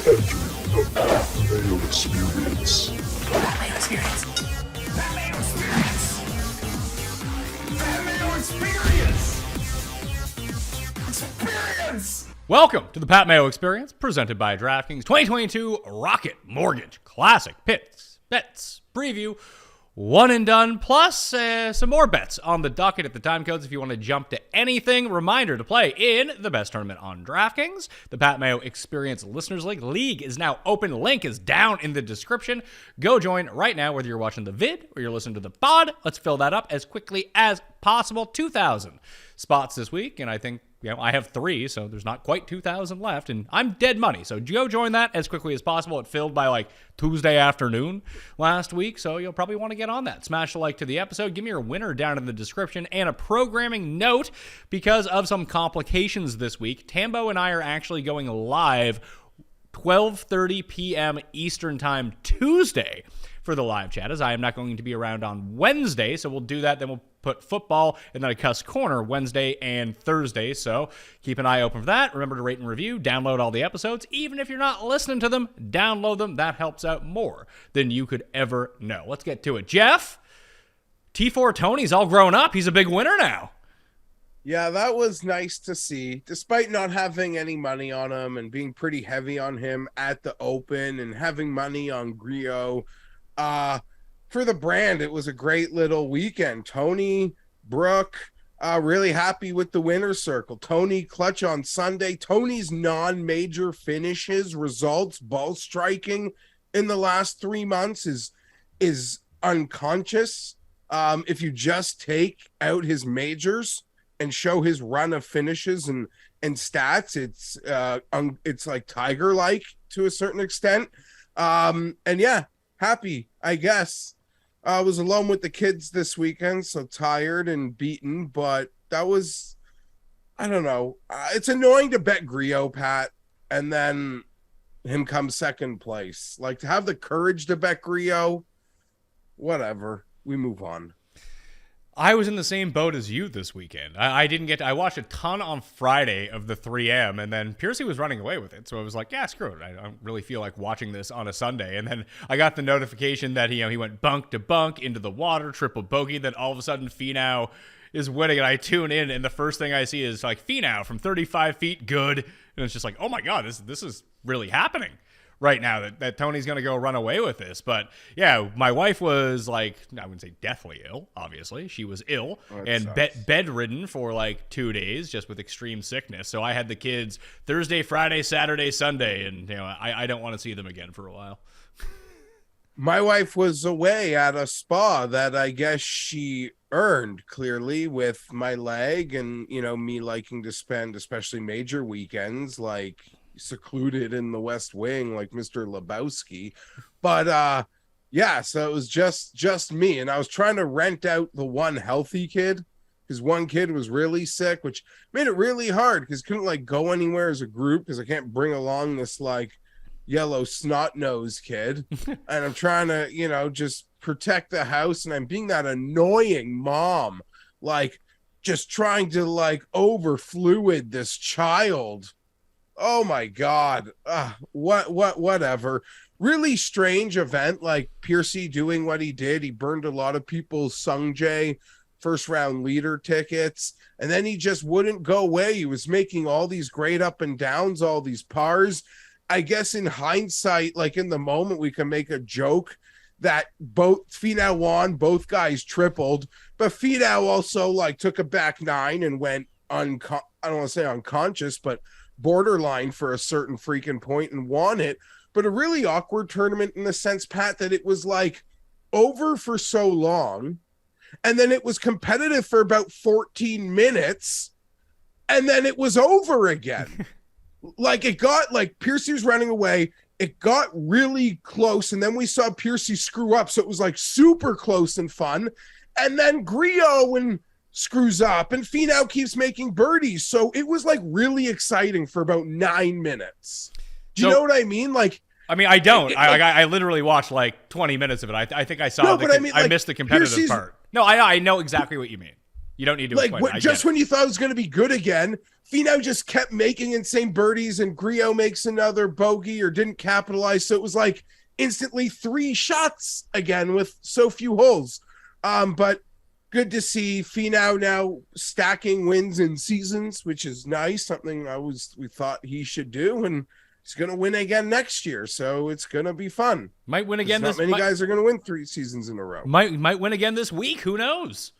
Mayo Experience. Mayo Experience. Mayo Experience. Mayo Experience. Experience. Welcome to the Pat Mayo Experience, presented by DraftKings 2022 Rocket Mortgage Classic Picks, Bets, Preview, one and done, plus some more bets on the docket at the time codes if you want to jump to anything. Reminder to play in the best tournament on DraftKings. The Pat Mayo Experience Listeners League is now open. Link is down in the description. Go join right now, whether you're watching the vid or you're listening to the pod. Let's fill that up as quickly as possible. 2,000 spots this week, and I think I have 3, so there's not quite 2,000 left, and I'm dead money. So go join that as quickly as possible. It filled by like Tuesday afternoon last week, so you'll probably want to get on that. Smash a like to the episode. Give me your winner down in the description. And a programming note, because of some complications this week, Tambo and I are actually going live 12:30 p.m. Eastern Time Tuesday for the live chat, as I am not going to be around on Wednesday, so we'll do that. Then we'll put football and then a Cuss Corner Wednesday and Thursday, so keep an eye open for that. Remember to rate and review, download all the episodes. Even if you're not listening to them, download them. That helps out more than you could ever know. Let's get to it. Jeff, T4 Tony's all grown up. He's a big winner now. Yeah, that was nice to see, despite not having any money on him and being pretty heavy on him at the Open and having money on Griot. For the brand, it was a great little weekend. Tony, Brooke, really happy with the winner's circle. Tony clutch on Sunday. Tony's non-major finishes, results, ball striking in the last 3 months is unconscious. If you just take out his majors and show his run of finishes and stats, it's like Tiger-like to a certain extent. And yeah, happy, I guess. I was alone with the kids this weekend, so tired and beaten, but that was, I don't know. It's annoying to bet Griot, Pat, and then him come second place. Like, to have the courage to bet Griot, whatever. We move on. I was in the same boat as you this weekend. I watched a ton on Friday of the 3M, and then Piercy was running away with it. So I was like, yeah, screw it. I don't really feel like watching this on a Sunday. And then I got the notification that he went bunk to bunk into the water, triple bogey. Then all of a sudden Finau is winning, and I tune in, and the first thing I see is like Finau from 35 feet, good. And it's just like, oh my God, this is really happening right now that Tony's going to go run away with this. But yeah, my wife was like, I wouldn't say deathly ill, obviously. She was ill and bedridden for like 2 days just with extreme sickness. So I had the kids Thursday, Friday, Saturday, Sunday, and I don't want to see them again for a while. My wife was away at a spa that I guess she earned, clearly, with my leg and, me liking to spend especially major weekends like secluded in the West Wing like Mr. Lebowski. But yeah, so it was just me, and I was trying to rent out the one healthy kid because one kid was really sick, which made it really hard because couldn't like go anywhere as a group because I can't bring along this like yellow snot-nosed kid. And I'm trying to just protect the house, and I'm being that annoying mom, like just trying to like over fluid this child. Oh my God. Whatever. Really strange event, like Piercy doing what he did. He burned a lot of people's Sungjae first round leader tickets, and then he just wouldn't go away. He was making all these great up and downs, all these pars. I guess in hindsight, like in the moment, we can make a joke that both Finau won, both guys tripled, but Finau also like took a back nine and went I don't want to say unconscious, but borderline for a certain freaking point and won it. But a really awkward tournament in the sense, Pat, that it was like over for so long, and then it was competitive for about 14 minutes, and then it was over again. Like it got like Piercy was running away, it got really close, and then we saw Piercy screw up, so it was like super close and fun, and then Griot screws up, and Finau keeps making birdies. So it was like really exciting for about 9 minutes. Do you know what I mean? Like, I mean, I don't. I literally watched like 20 minutes of it. I think I saw. I missed the competitive part. No, I know exactly what you mean. You don't need to like explain it. just when you thought it was going to be good again, Finau just kept making insane birdies, and Griot makes another bogey or didn't capitalize. So it was like instantly 3 shots again with so few holes. But good to see Finau now stacking wins in seasons, which is nice. Something we thought he should do, and he's going to win again next year. So it's going to be fun. Might win again. Not many guys are going to win 3 seasons in a row. Might win again this week. Who knows?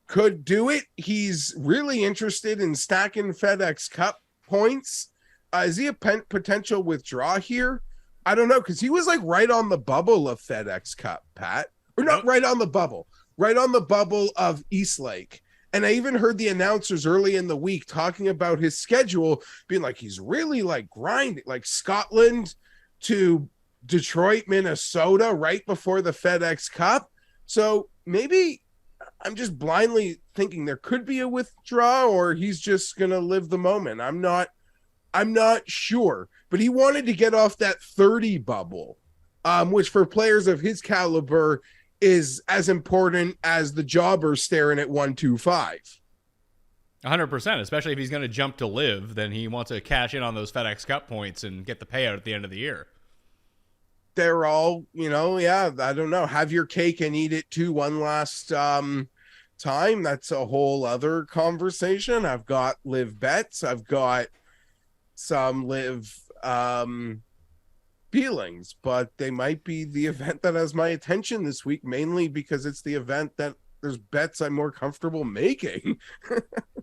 Could do it. He's really interested in stacking FedEx Cup points. Is he a potential withdraw here? I don't know, because he was like right on the bubble of FedEx Cup, Pat. Or not right on the bubble. Right on the bubble of Eastlake. And I even heard the announcers early in the week talking about his schedule, being like he's really like grinding, like Scotland to Detroit, Minnesota, right before the FedEx Cup. So maybe I'm just blindly thinking there could be a withdraw, or he's just going to live the moment. I'm not sure, but he wanted to get off that 30 bubble, which for players of his caliber is as important as the jobber staring at 125. 100%, especially if he's going to jump to live, then he wants to cash in on those FedEx Cup points and get the payout at the end of the year. They're all, I don't know. Have your cake and eat it too one last time. That's a whole other conversation. I've got live bets. I've got some live feelings, but they might be the event that has my attention this week, mainly because it's the event that there's bets I'm more comfortable making.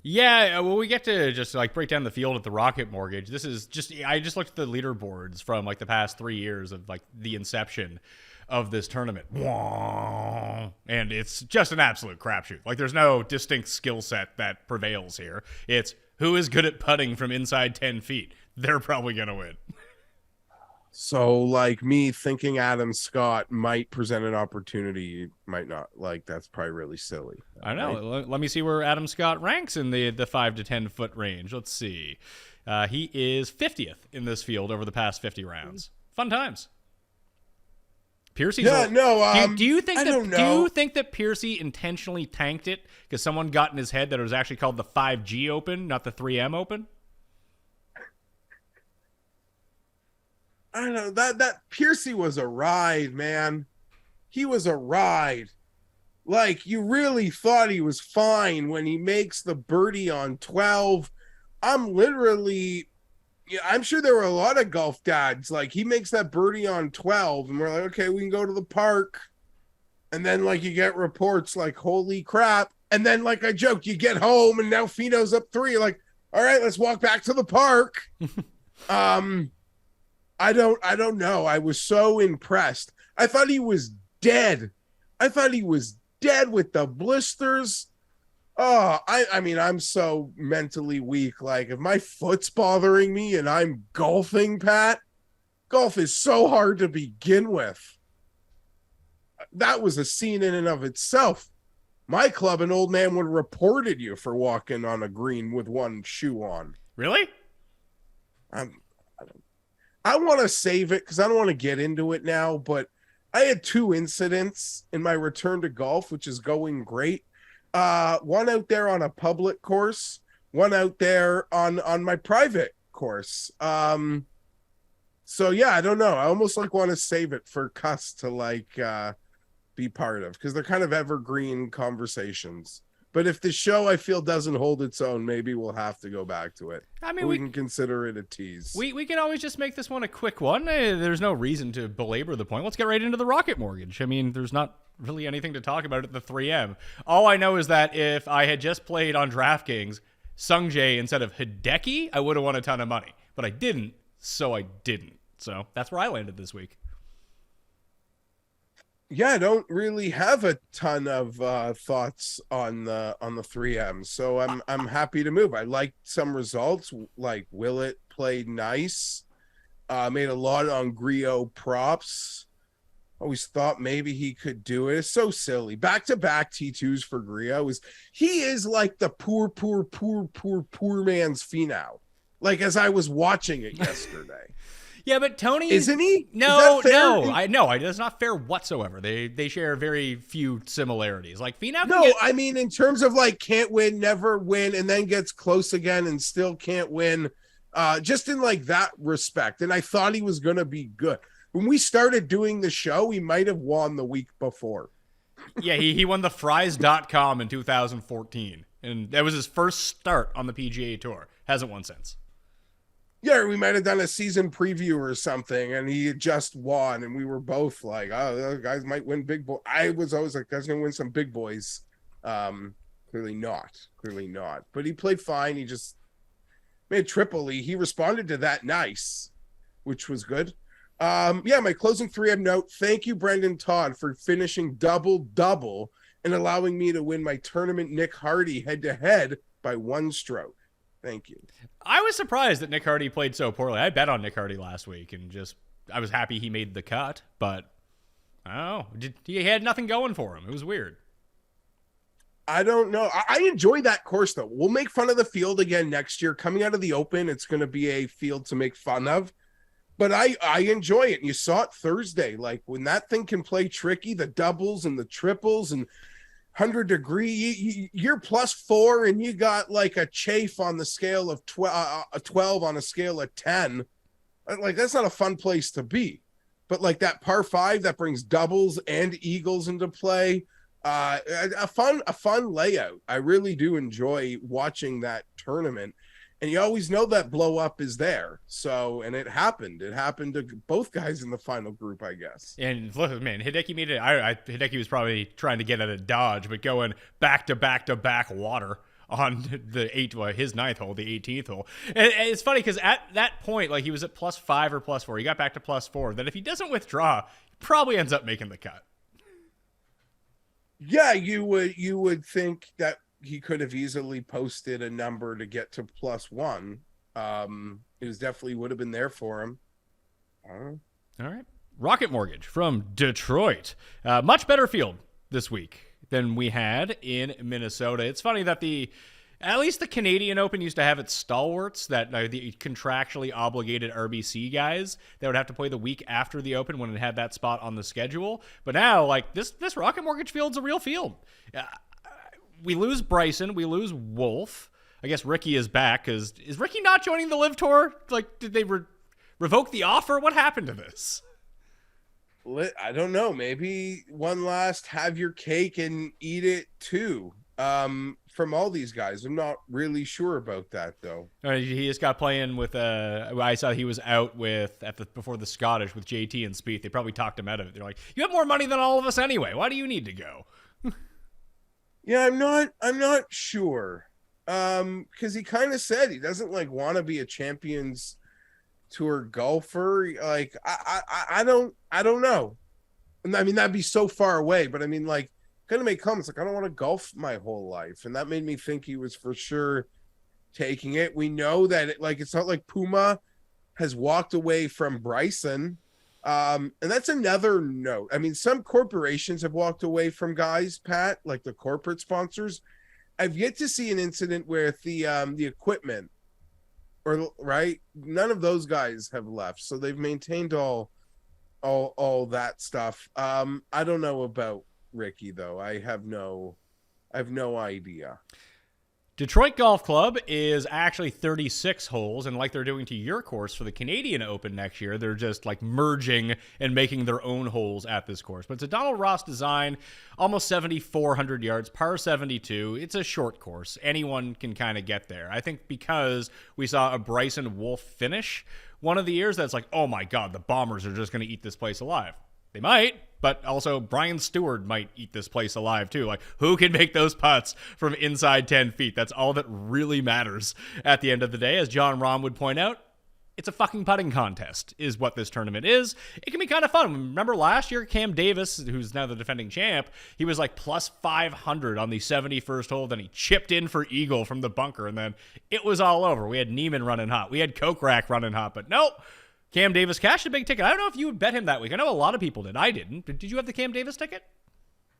Yeah, well, we get to just like break down the field at the Rocket Mortgage. This is just, I just looked at the leaderboards from like the past 3 years of like the inception of this tournament. And it's just an absolute crapshoot. Like there's no distinct skill set that prevails here. It's who is good at putting from inside 10 feet. They're probably going to win. So like me thinking Adam Scott might present an opportunity, might not. Like that's probably really silly. I know. Let me see where Adam Scott ranks in the 5 to 10 foot range. Let's see. He is 50th in this field over the past 50 rounds. Fun times. Piercy's do you think that Piercy intentionally tanked it because someone got in his head that it was actually called the 5G Open, not the 3M Open? I don't know, that Piercy was a ride, man. He was a ride. Like, you really thought he was fine when he makes the birdie on 12. I'm sure there were a lot of golf dads. Like, he makes that birdie on 12, and we're like, okay, we can go to the park. And then, like, you get reports like, holy crap. And then, like I joked, you get home, and now Finau's up 3. You're like, all right, let's walk back to the park. I don't know. I was so impressed. I thought he was dead. I thought he was dead with the blisters. Oh, I mean, I'm so mentally weak. Like, if my foot's bothering me and I'm golfing, Pat, golf is so hard to begin with. That was a scene in and of itself. My club, an old man would have reported you for walking on a green with one shoe on. Really? I want to save it because I don't want to get into it now, but I had 2 incidents in my return to golf, which is going great. One out there on a public course, one out there on my private course. So yeah, I don't know. I almost like want to save it for Cuss to like be part of, because they're kind of evergreen conversations. But if the show, I feel, doesn't hold its own, maybe we'll have to go back to it. I mean, we can consider it a tease. We can always just make this one a quick one. There's no reason to belabor the point. Let's get right into the Rocket Mortgage. I mean, there's not really anything to talk about at the 3M. All I know is that if I had just played on DraftKings Sungjae instead of Hideki, I would have won a ton of money. But I didn't, so I didn't. So that's where I landed this week. Yeah, I don't really have a ton of thoughts on the 3M, so I'm happy to move. I liked some results, like Willett played nice, made a lot on Griot props. Always thought maybe he could do it. It's so silly. Back-to-back T2s for Griot. He is like the poor man's Finau. Like, as I was watching it yesterday. Yeah, but Tony Isn't he? No, Is that fair? no, that's not fair whatsoever. They share very few similarities. Like Finau. No, I mean in terms of like can't win, never win, and then gets close again and still can't win. Just in like that respect. And I thought he was gonna be good. When we started doing the show, he might have won the week before. Yeah, he won the Fries.com in 2014. And that was his first start on the PGA Tour. Hasn't won since. Yeah, we might have done a season preview or something, and he had just won, and we were both like, "Oh, those guys might win big boy." I was always like, "Guys gonna win some big boys." Clearly not. But he played fine. He just made triple E. He responded to that nice, which was good. Yeah, my closing 3M note. Thank you, Brendan Todd, for finishing double and allowing me to win my tournament Nick Hardy head-to-head by 1 stroke. Thank you. I was surprised that Nick Hardy played so poorly. I bet on Nick Hardy last week, and I was happy he made the cut, but I don't know. He had nothing going for him. It was weird. I don't know. I enjoy that course, though. We'll make fun of the field again next year. Coming out of the Open, it's going to be a field to make fun of. But I enjoy it. And you saw it Thursday. Like, when that thing can play tricky, the doubles and the triples and 100-degree, you're +4 and you got like a chafe on the scale of 12 on a scale of 10. Like, that's not a fun place to be. But like that par 5 that brings doubles and eagles into play, a fun layout. I really do enjoy watching that tournament. And you always know that blow up is there. So, and it happened. It happened to both guys in the final group, I guess. And look, man, Hideki made it. Hideki was probably trying to get at a dodge, but going back to back water on his 9th hole, the 18th hole. And it's funny because at that point, like he was at +5 or +4. He got back to +4. Then if he doesn't withdraw, he probably ends up making the cut. Yeah, you would think that he could have easily posted a number to get to +1. It was definitely would have been there for him. All right. Rocket Mortgage from Detroit. Much better field this week than we had in Minnesota. It's funny that at least the Canadian Open used to have its stalwarts, that the contractually obligated RBC guys that would have to play the week after the Open when it had that spot on the schedule. But now, like this Rocket Mortgage field's a real field. We lose Bryson, we lose Wolf. I guess Ricky is back. Is Ricky not joining the Live Tour? Like, did they revoke the offer? What happened to this? I don't know. Maybe one last have your cake and eat it too. From all these guys, I'm not really sure about that though. He just got playing with. I saw he was out before the Scottish with JT and Spieth. They probably talked him out of it. They're like, "You have more money than all of us anyway. Why do you need to go?" Yeah, I'm not sure. Because he kind of said he doesn't like want to be a Champions Tour golfer. Like I don't know. I mean, that'd be so far away, but I mean, like, gonna make comments like I don't want to golf my whole life, and that made me think he was for sure taking it. We know that it's not like Puma has walked away from Bryson. And that's another note. I mean, some corporations have walked away from guys, Pat, like the corporate sponsors. I've yet to see an incident with the equipment, or right. None of those guys have left, so they've maintained all that stuff. I don't know about Ricky though. I have no idea. Detroit Golf Club is actually 36 holes, and like they're doing to your course for the Canadian Open next year, they're just like merging and making their own holes at this course. But it's a Donald Ross design, almost 7,400 yards, par 72. It's a short course. Anyone can kind of get there. I think because we saw a Bryson Wolf finish one of the years, that's like, oh my God, the Bombers are just going to eat this place alive. They might, but also Brian Stewart might eat this place alive too. Like, who can make those putts from inside 10 feet? That's all that really matters at the end of the day. As John Rahm would point out, it's a fucking putting contest is what this tournament is. It can be kind of fun. Remember last year, Cam Davis, who's now the defending champ, he was like plus 500 on the 71st hole. Then he chipped in for eagle from the bunker, and then it was all over. We had Neiman running hot. We had Kokrak running hot, but nope. Cam Davis cashed a big ticket. I don't know if you would bet him that week. I know a lot of people did. I didn't. Did you have the Cam Davis ticket?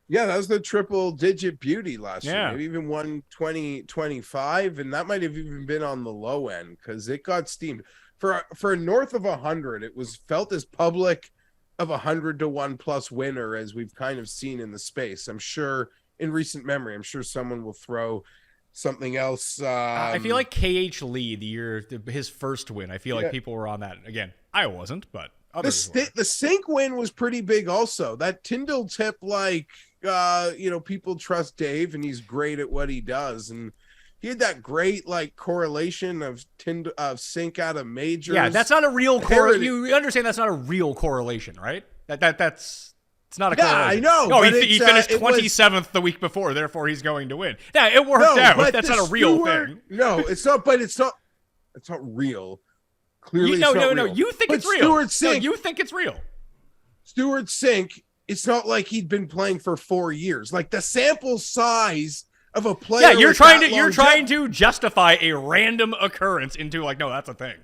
Yeah, that was the triple-digit beauty last year. Maybe even won 20-25, and that might have even been on the low end because it got steamed. for north of 100, it was felt as public of 100-1 plus winner as we've kind of seen in the space. I'm sure in recent memory, I'm sure someone will throw something else. I feel like KH Lee, his first win, I feel like people were on that. Again, I wasn't, but others were. The Sink win was pretty big also. That Tyndall tip, like, people trust Dave and he's great at what he does. And he had that great, like, correlation of Sink out of majors. Yeah, that's not a real correlation. You understand that's not a real correlation, right? That's it's not a correlation. Yeah, I know. No, he finished 27th the week before, therefore he's going to win. Yeah, it worked out. That's not a real thing. No, it's not. But it's not real. Clearly, no. You think it's real. Stuart Sink, you think it's real. Stuart Sink. It's not like he'd been playing for 4 years. Like the sample size of a player. Yeah, you're trying to justify a random occurrence into like, no, that's a thing.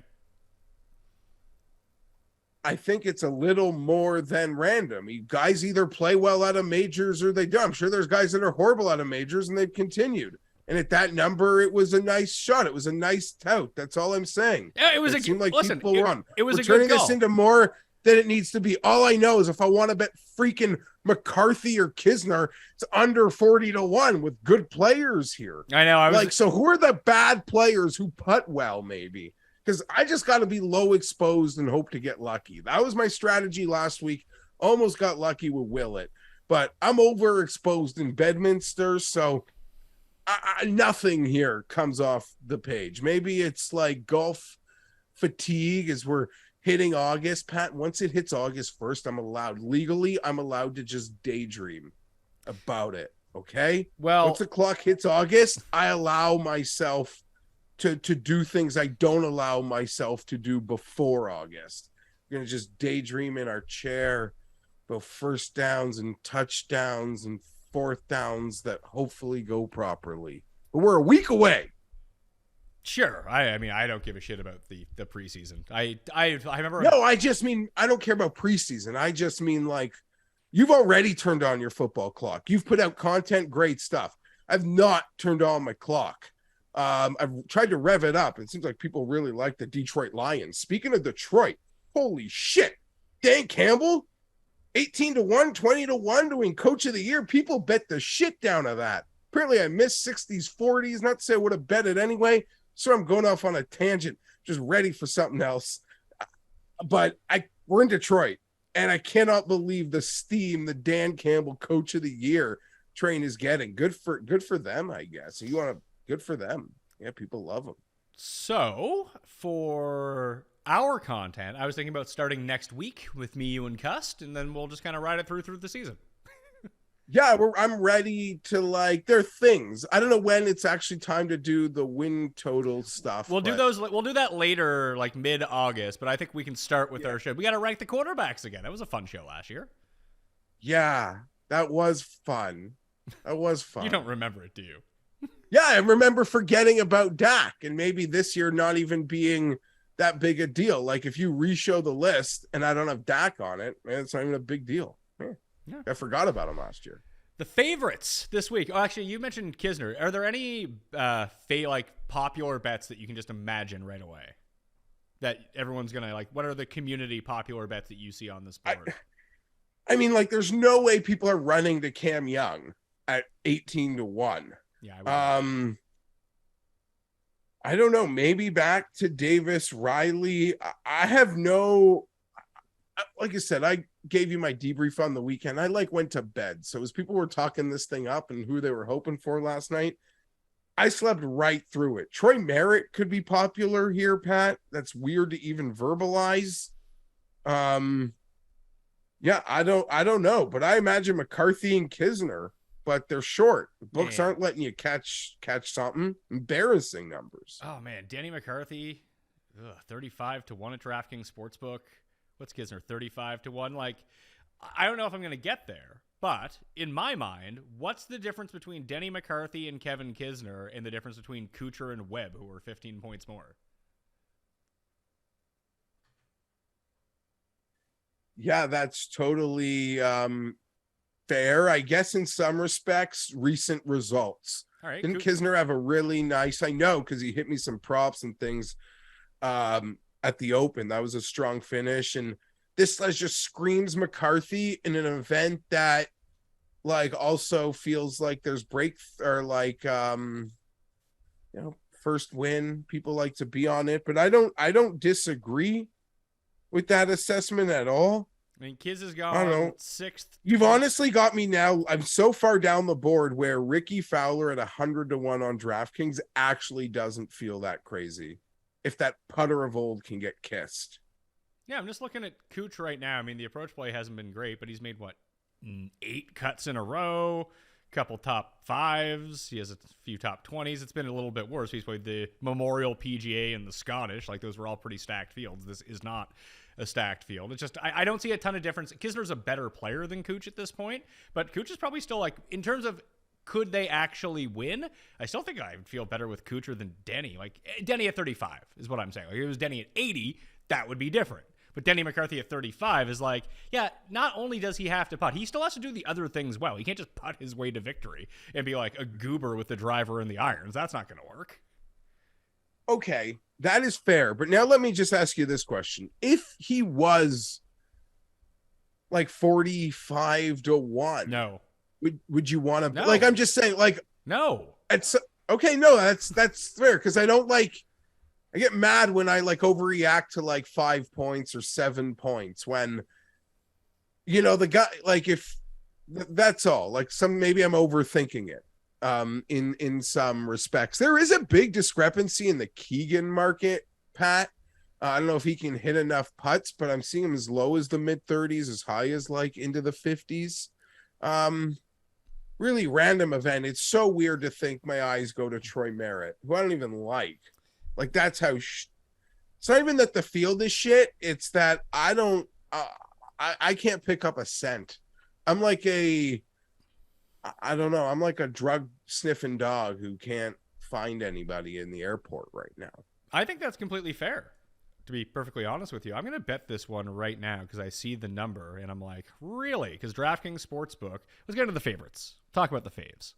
I think it's a little more than random. Guys either play well out of majors or they don't. I'm sure there's guys that are horrible out of majors and they've continued. And at that number, it was a nice shot. It was a nice tout. That's all I'm saying. Yeah, it seemed like people run. It was We're a turning good call. this into more than it needs to be. All I know is if I want to bet freaking McCarthy or Kisner, it's under 40-1 with good players here. I know. So who are the bad players who putt well, maybe? Because I just got to be low exposed and hope to get lucky. That was my strategy last week. Almost got lucky with Willett. But I'm overexposed in Bedminster, so nothing here comes off the page. Maybe it's like golf fatigue as we're hitting August. Pat, once it hits August 1st, I'm allowed to just daydream about it, okay? Well, once the clock hits August, I allow myself to do things I don't allow myself to do before August. We're going to just daydream in our chair about first downs and touchdowns and fourth downs that hopefully go properly. But we're a week away. Sure. I mean, I don't give a shit about the preseason. I remember. No, I just mean, I don't care about preseason. I just mean, like, you've already turned on your football clock. You've put out content, great stuff. I've not turned on my clock. I've tried to rev it up. It seems like people really like the Detroit Lions. Speaking of Detroit, holy shit. Dan Campbell, 18-1, 20-1 to win Coach of the Year. People bet the shit down of that. Apparently I missed 60s, 40s. Not to say I would have bet it anyway. So I'm going off on a tangent, just ready for something else. But we're in Detroit, and I cannot believe the steam the Dan Campbell Coach of the Year train is getting. Good for them, I guess. Good for them. Yeah, people love them. So, for our content, I was thinking about starting next week with me, you, and Cust, and then we'll just kind of ride it through the season. Yeah, I'm ready to, like, there are things. I don't know when it's actually time to do the win total stuff. We'll do that later, like mid-August, but I think we can start with our show. We got to rank the quarterbacks again. That was a fun show last year. Yeah, that was fun. You don't remember it, do you? Yeah, I remember forgetting about Dak and maybe this year not even being that big a deal. Like if you re-show the list and I don't have Dak on it, man, it's not even a big deal. Yeah. I forgot about him last year. The favorites this week. Oh, actually, you mentioned Kisner. Are there any popular bets that you can just imagine right away that everyone's going to like? What are the community popular bets that you see on this board? I mean, like there's no way people are running to Cam Young at 18-1. Yeah. I don't know. Maybe back to Davis Riley. I have no, like I said, I gave you my debrief on the weekend. I went to bed. So as people were talking this thing up and who they were hoping for last night, I slept right through it. Troy Merritt could be popular here, Pat. That's weird to even verbalize. Yeah, I don't know, but I imagine McCarthy and Kisner, but they're short. The books aren't letting you catch something. Embarrassing numbers. Oh man, Danny McCarthy, 35-1 at DraftKings Sportsbook. What's Kisner? 35-1. Like, I don't know if I'm going to get there, but in my mind, what's the difference between Denny McCarthy and Kevin Kisner and the difference between Kuchar and Webb, who are 15 points more? Yeah, that's totally fair. I guess in some respects, recent results. All right. Didn't Kisner have a really nice, I know, because he hit me some props and things. at the Open. That was a strong finish. And this just screams McCarthy in an event that like also feels like there's break or like first win. People like to be on it, but I don't disagree with that assessment at all. I mean, Kiz has I don't know. gone sixth. You've honestly got me now. I'm so far down the board where Ricky Fowler at 100-1 on DraftKings actually doesn't feel that crazy. If that putter of old can get kissed. Yeah, I'm just looking at Cooch right now. I mean, the approach play hasn't been great, but he's made, 8 cuts in a row, couple top 5s. He has a few top 20s. It's been a little bit worse. He's played the Memorial PGA and the Scottish. Like, those were all pretty stacked fields. This is not a stacked field. It's just, I don't see a ton of difference. Kisner's a better player than Cooch at this point, but Cooch is probably still, like, in terms of could they actually win, I still think I would feel better with Kuchar than Denny. Like, Denny at 35 is what I'm saying. Like, if it was Denny at 80, that would be different. But Denny McCarthy at 35 is like, yeah, not only does he have to putt, he still has to do the other things well. He can't just putt his way to victory and be like a goober with the driver and the irons. That's not going to work. Okay, that is fair. But now let me just ask you this question. If he was like 45-1, no. Would you want to No. like, I'm just saying, like, No. it's okay, no, that's fair, because I don't like, I get mad when I like overreact to like 5 points or 7 points when, the guy, like, if that's all, like, maybe I'm overthinking it in some respects. There is a big discrepancy in the Keegan market, Pat. I don't know if he can hit enough putts, but I'm seeing him as low as the mid 30s, as high as like into the 50s. Really random event. It's so weird to think my eyes go to Troy Merritt, who I don't even like. Like, that's how it's not even that the field is shit. It's that I don't I can't pick up a scent. I'm like I don't know. I'm like a drug sniffing dog who can't find anybody in the airport right now. I think that's completely fair, to be perfectly honest with you. I'm going to bet this one right now because I see the number and I'm like, really? Because DraftKings Sportsbook, let's get into the favorites. Talk about the faves.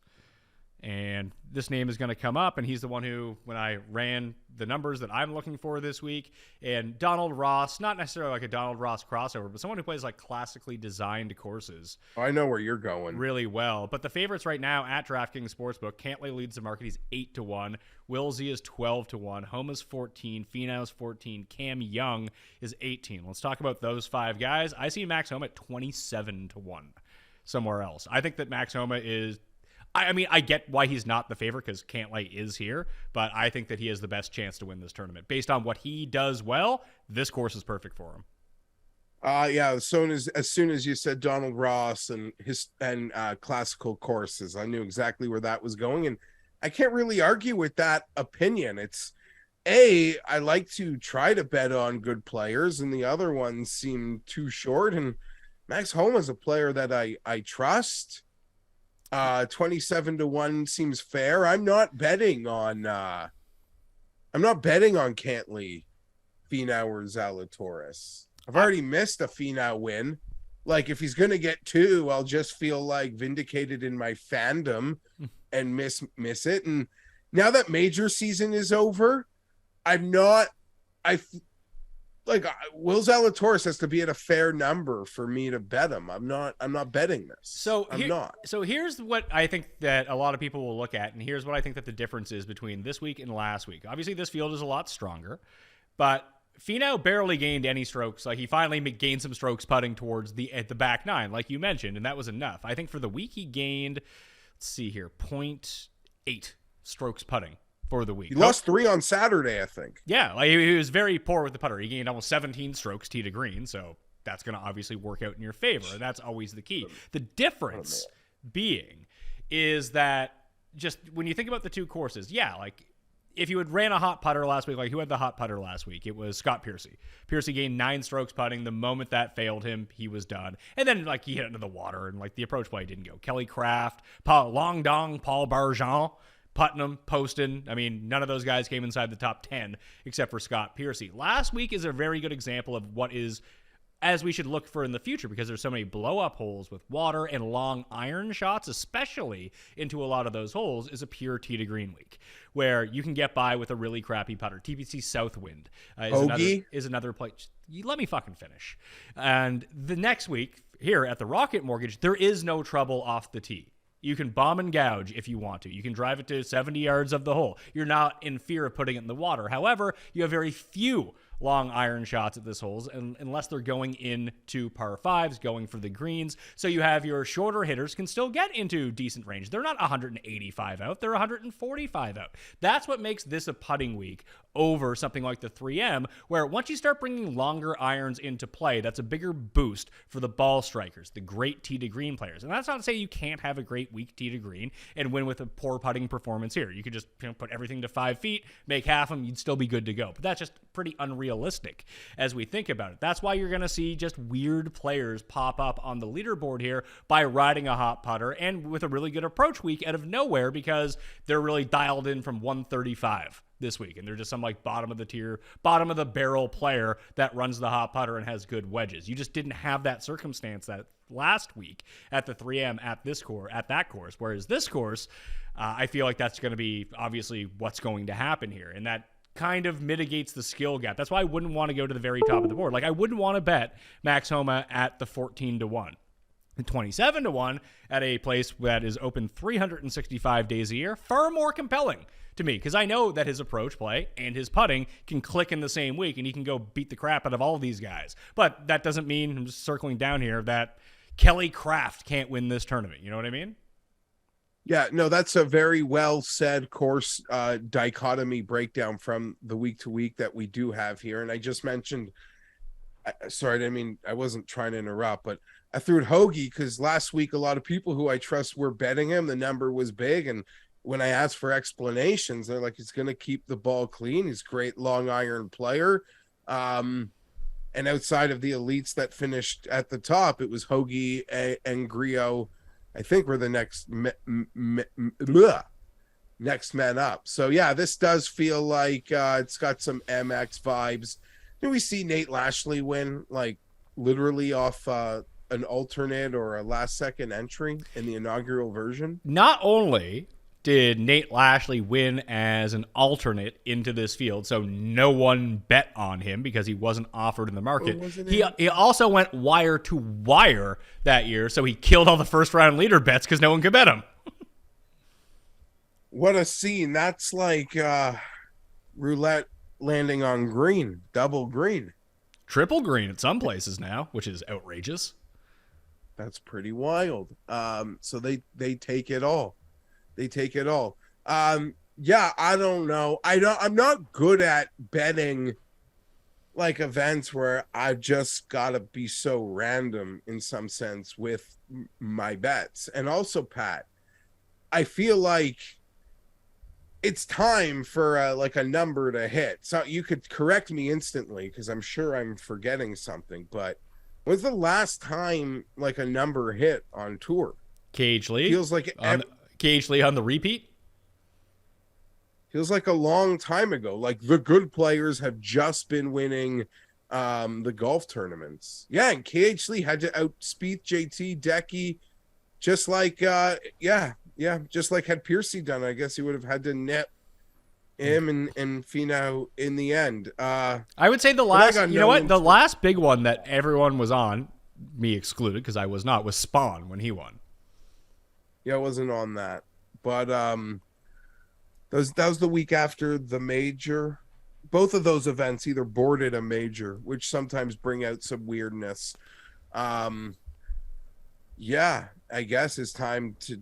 And this name is going to come up, and he's the one who, when I ran the numbers that I'm looking for this week, and Donald Ross, not necessarily like a Donald Ross crossover, but someone who plays like classically designed courses. I know where you're going. Really well. But the favorites right now at DraftKings Sportsbook, Cantlay leads the market. He's 8-1. Will Z is 12-1. Homa's 14. Finau's 14. Cam Young is 18. Let's talk about those 5 guys. I see Max Homa at 27-1 somewhere else. I think that Max Homa is... I mean, I get why he's not the favorite because Cantlay is here, but I think that he has the best chance to win this tournament. Based on what he does well, this course is perfect for him. Yeah, as soon as you said Donald Ross and classical courses, I knew exactly where that was going, and I can't really argue with that opinion. It's I like to try to bet on good players, and the other ones seem too short, and Max Homa is a player that I trust. 27-1 seems fair. I'm not betting on Cantlay, Finau, or Zalatoris. I've already missed a Finau win. Like, if he's gonna get 2, I'll just feel like vindicated in my fandom and miss it. And now that major season is over, Will Zalatoris has to be at a fair number for me to bet him. I'm not betting this. So here's what I think that a lot of people will look at, and here's what I think that the difference is between this week and last week. Obviously, this field is a lot stronger, but Finau barely gained any strokes. Like, he finally gained some strokes putting towards the back 9, like you mentioned, and that was enough. I think for the week he gained, let's see here, 0.8 strokes putting for the week. He lost 3 on Saturday, I think. Yeah, like, he was very poor with the putter. He gained almost 17 strokes tee to green, so that's going to obviously work out in your favor, and that's always the key. The difference being is that just when you think about the 2 courses, yeah, like, if you had ran a hot putter last week, like, who had the hot putter last week? It was Scott Piercy. Piercy gained 9 strokes putting. The moment that failed him, he was done. And then, like, he hit it into the water, and, like, the approach play didn't go. Kelly Craft, Long Dong, Paul Barjon, Putnam, Poston. I mean, none of those guys came inside the top 10 except for Scott Piercy. Last week is a very good example of what is as we should look for in the future, because there's so many blow-up holes with water and long iron shots, especially into a lot of those holes, is a pure tee to green week, where you can get by with a really crappy putter. TPC Southwind is another place. You let me fucking finish. And the next week, here at the Rocket Mortgage, there is no trouble off the tee. You can bomb and gouge if you want to. You can drive it to 70 yards of the hole. You're not in fear of putting it in the water. However, you have very few long iron shots at this holes, unless they're going into par fives, going for the greens. So you have your shorter hitters can still get into decent range. They're not 185 out. They're 145 out. That's what makes this a putting week over something like the 3M, where once you start bringing longer irons into play, that's a bigger boost for the ball strikers, the great tee to green players. And that's not to say you can't have a great week tee to green and win with a poor putting performance here. You could just put everything to 5 feet, make half them, you'd still be good to go. But that's just pretty unrealistic as we think about it. That's why you're going to see just weird players pop up on the leaderboard here by riding a hot putter and with a really good approach week out of nowhere, because they're really dialed in from 135 this week, and they're just some like bottom of the tier, bottom of the barrel player that runs the hot putter and has good wedges. You just didn't have that circumstance that last week at the 3M at that course. Whereas this course, I feel like that's going to be obviously what's going to happen here, and that kind of mitigates the skill gap. That's why I wouldn't want to go to the very top of the board. Like, I wouldn't want to bet Max Homa at the 14-1. 27-1 at a place that is open 365 days a year, far more compelling to me, because I know that his approach play and his putting can click in the same week, and he can go beat the crap out of all of these guys. But that doesn't mean, I'm just circling down here, that Kelly Craft can't win this tournament. You know what I mean? Yeah, no, that's a very well said course dichotomy breakdown from the week to week that we do have here. And I just mentioned, sorry, I wasn't trying to interrupt, but I threw it Hoagie because last week a lot of people who I trust were betting him. The number was big, and when I asked for explanations, they're like, he's going to keep the ball clean. He's a great long iron player. And outside of the elites that finished at the top, it was Hoagie and Griot, I think, were the next men up. So, yeah, this does feel like it's got some MX vibes. Do we see Nate Lashley win, like, literally off an alternate or a last-second entry in the inaugural version? Not only did Nate Lashley win as an alternate into this field, so no one bet on him because he wasn't offered in the market. He also went wire to wire that year, so he killed all the first-round leader bets because no one could bet him. What a scene. That's like roulette landing on green, double green. Triple green at some places now, which is outrageous. That's pretty wild. So they take it all. They take it all. Yeah, I don't know. I'm not good at betting like events where I've just got to be so random in some sense with my bets. And also, Pat, I feel like it's time for like a number to hit. So you could correct me instantly because I'm sure I'm forgetting something, but when's the last time like a number hit on tour? Cage Lee. Feels like Cage Lee on the repeat? Feels like a long time ago. Like the good players have just been winning the golf tournaments. Yeah, and KH Lee had to outspeed JT Decky, just like just like had Piercy done. I guess he would have had to net him and Finau in the end. I would say the last big one that everyone was on, me excluded because I was not, was Spawn when he won. Yeah, I wasn't on that. But that was the week after the major. Both of those events either boarded a major, which sometimes bring out some weirdness. Yeah, I guess it's time to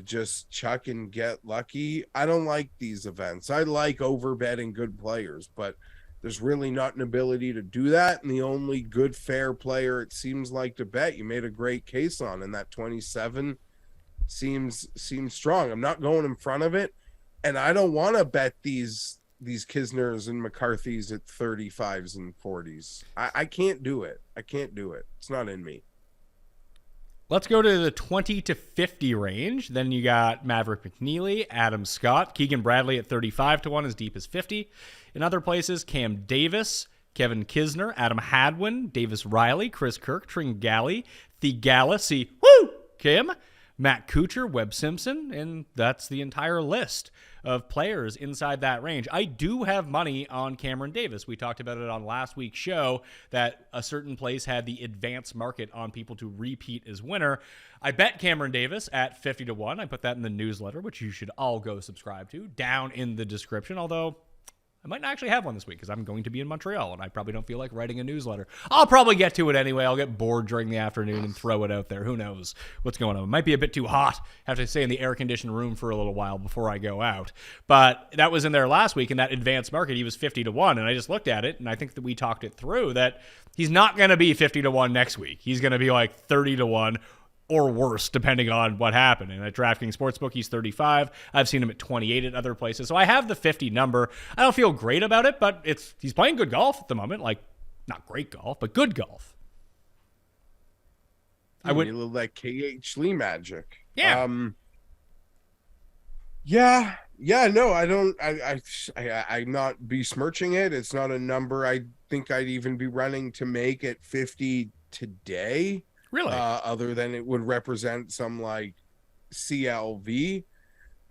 just chuck and get lucky. I don't like these events. I like overbetting good players, but there's really not an ability to do that. And the only good, fair player it seems like to bet, you made a great case on, and that 27 seems strong. I'm not going in front of it, and I don't want to bet these Kisners and McCarthys at 35s and 40s. I can't do it. It's not in me. Let's go to the 20 to 50 range. Then you got Maverick McNeely, Adam Scott, Keegan Bradley at 35 to 1, as deep as 50. In other places, Cam Davis, Kevin Kisner, Adam Hadwin, Davis Riley, Chris Kirk, Tringali, Thigala, Kim, Matt Kuchar, Webb Simpson, and that's the entire list of players inside that range. I do have money on Cameron Davis. We talked about it on last week's show that a certain place had the advanced market on people to repeat as winner. I bet Cameron Davis at 50 to 1. I put that in the newsletter, which you should all go subscribe to, down in the description, although I might not actually have one this week because I'm going to be in Montreal and I probably don't feel like writing a newsletter. I'll probably get to it anyway. I'll get bored during the afternoon and throw it out there. Who knows what's going on? It might be a bit too hot. Have to stay in the air-conditioned room for a little while before I go out. But that was in there last week in that advanced market. He was 50 to 1, and I just looked at it, and I think that we talked it through that he's not going to be 50 to 1 next week. He's going to be like 30 to 1. Or worse, depending on what happened. And at DraftKings Sportsbook, he's 35. I've seen him at 28 at other places. So I have the 50 number. I don't feel great about it, but he's playing good golf at the moment. Like, not great golf, but good golf. I would a little like KH Lee magic. Yeah. No, I don't. I not besmirching it. It's not a number I think I'd even be running to make it 50 today. Really? Other than it would represent some like CLV.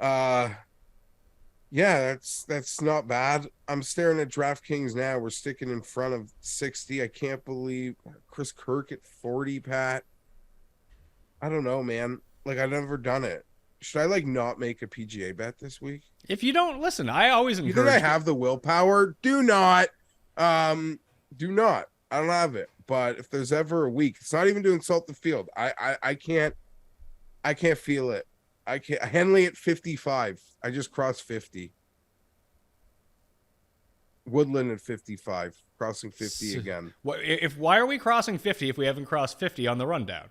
Yeah, that's not bad. I'm staring at DraftKings now. We're sticking in front of 60. I can't believe Chris Kirk at 40, Pat. I don't know, man. Like, I've never done it. Should I like not make a PGA bet this week? If you don't listen, I always encourage you. Think I have the willpower? Do not. Do not. I don't have it. But if there's ever a week, it's not even to insult the field. I can't feel it. I can't. Henley at 55. I just crossed 50. Woodland at 55. Crossing 50 again. Why are we crossing 50 if we haven't crossed 50 on the rundown?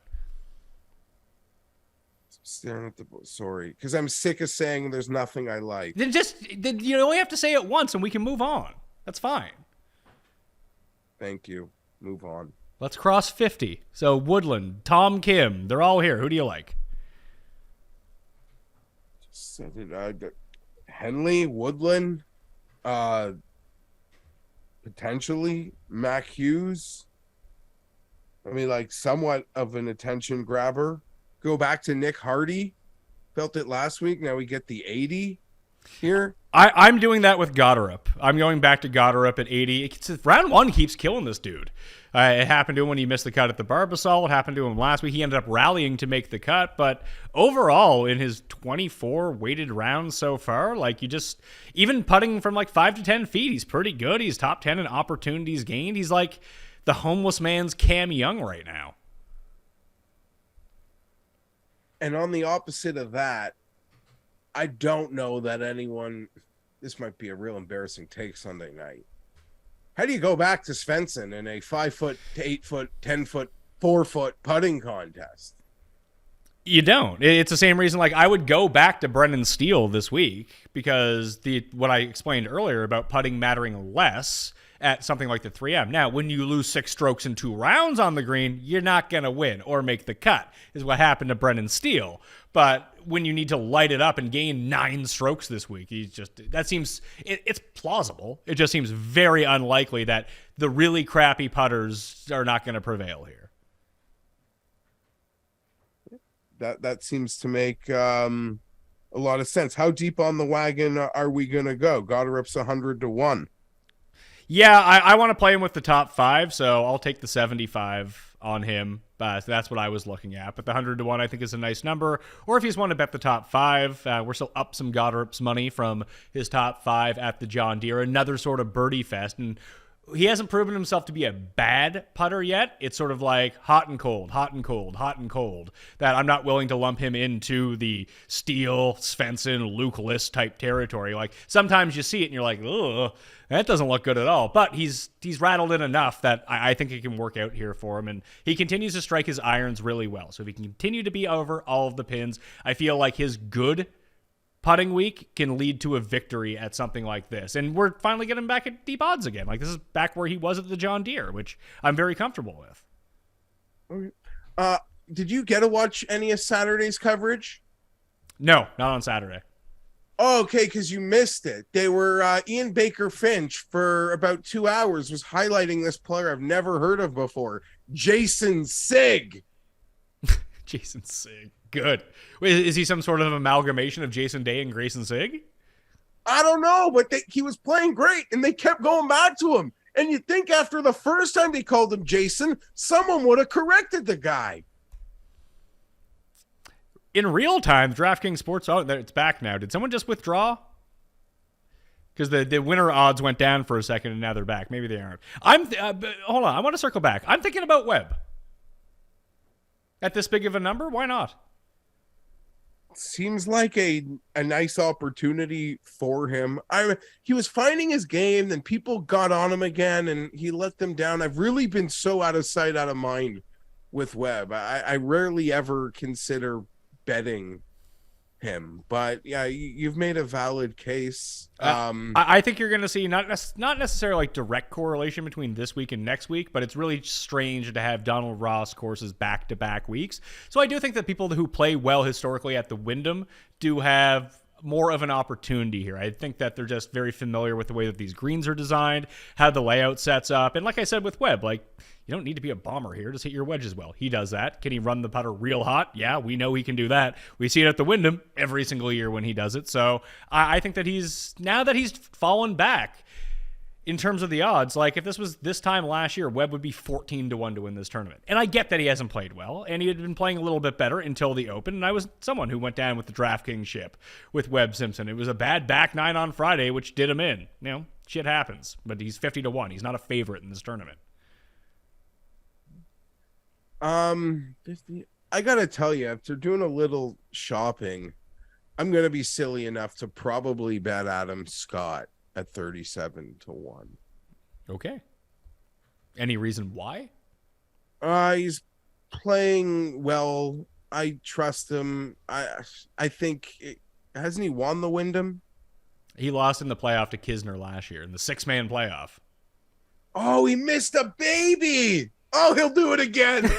Staring at the sorry, because I'm sick of saying there's nothing I like. Then you only have to say it once and we can move on. That's fine. Thank you. Move on. Let's cross 50. So Woodland, Tom Kim, they're all here. Who do you like? Just said it. Henley, Woodland, potentially Mac Hughes. I mean, like somewhat of an attention grabber. Go back to Nick Hardy. Felt it last week. Now we get the 80 here. I'm doing that with Goddard. I'm going back to Goddard at 80. Round one keeps killing this dude. It happened to him when he missed the cut at the Barbasol. It happened to him last week. He ended up rallying to make the cut. But overall, in his 24 weighted rounds so far, like even putting from like 5 to 10 feet, he's pretty good. He's top 10 in opportunities gained. He's like the homeless man's Cam Young right now. And on the opposite of that, I don't know that anyone, this might be a real embarrassing take Sunday night. How do you go back to Svensson in a 5 foot, 8 foot, 10 foot, 4 foot putting contest? You don't. It's the same reason, like, I would go back to Brendan Steele this week because what I explained earlier about putting mattering less at something like the 3M. Now, when you lose 6 strokes in 2 rounds on the green, you're not going to win or make the cut, is what happened to Brendan Steele. But when you need to light it up and gain 9 strokes this week, it's plausible. It just seems very unlikely that the really crappy putters are not going to prevail here. That seems to make a lot of sense. How deep on the wagon are we going to go? Goddard's 100 to 1. Yeah, I want to play him with the top 5, so I'll take the 75 on him. That's what I was looking at. But the 100 to 1 I think is a nice number. Or if you just want to bet the top 5, we're still up some Goddard's money from his top 5 at the John Deere. Another sort of birdie fest. And he hasn't proven himself to be a bad putter yet. It's sort of like hot and cold, hot and cold, hot and cold. That I'm not willing to lump him into the Steele, Svensson, Luke List type territory. Like sometimes you see it and you're like, ugh, that doesn't look good at all. But he's rattled in enough that I think it can work out here for him. And he continues to strike his irons really well. So if he can continue to be over all of the pins, I feel like his good putting week can lead to a victory at something like this. And we're finally getting back at deep odds again. Like this is back where he was at the John Deere, which I'm very comfortable with. Did you get to watch any of Saturday's coverage? No, not on Saturday. Oh, okay, because you missed it. They were Ian Baker Finch for about 2 hours was highlighting this player I've never heard of before, Jason Sigg. Jason Sigg. Good. Wait, is he some sort of amalgamation of Jason Day and Grayson Sigg? I don't know, but he was playing great, and they kept going back to him. And you'd think after the first time they called him Jason, someone would have corrected the guy. In real time, DraftKings Sports, it's back now. Did someone just withdraw? Because the winner odds went down for a second, and now they're back. Maybe they aren't. Hold on. I want to circle back. I'm thinking about Webb. At this big of a number, why not? Seems like a nice opportunity for him. He was finding his game, then people got on him again, and he let them down. I've really been so out of sight, out of mind with Webb. I rarely ever consider betting him, but yeah, you've made a valid case. I think you're going to see not necessarily like direct correlation between this week and next week, but it's really strange to have Donald Ross courses back-to-back weeks. So I do think that people who play well historically at the Wyndham do have more of an opportunity here. I think that they're just very familiar with the way that these greens are designed, how the layout sets up, and like I said with Webb, like, you don't need to be a bomber here. Just hit your wedges well. He does that. Can he run the putter real hot? Yeah, we know he can do that. We see it at the Wyndham every single year when he does it. So I think that now that he's fallen back in terms of the odds, like if this was this time last year, Webb would be 14-1 to win this tournament. And I get that he hasn't played well, and he had been playing a little bit better until the Open, and I was someone who went down with the DraftKings ship with Webb Simpson. It was a bad back nine on Friday, which did him in. You know, shit happens, but he's 50-1. He's not a favorite in this tournament. 50. I gotta tell you, after doing a little shopping, I'm gonna be silly enough to probably bet Adam Scott at 37-1. Okay. Any reason why? He's playing well. I trust him. I think hasn't he won the Wyndham? He lost in the playoff to Kisner last year in the 6-man playoff. Oh, he missed a baby. Oh, he'll do it again.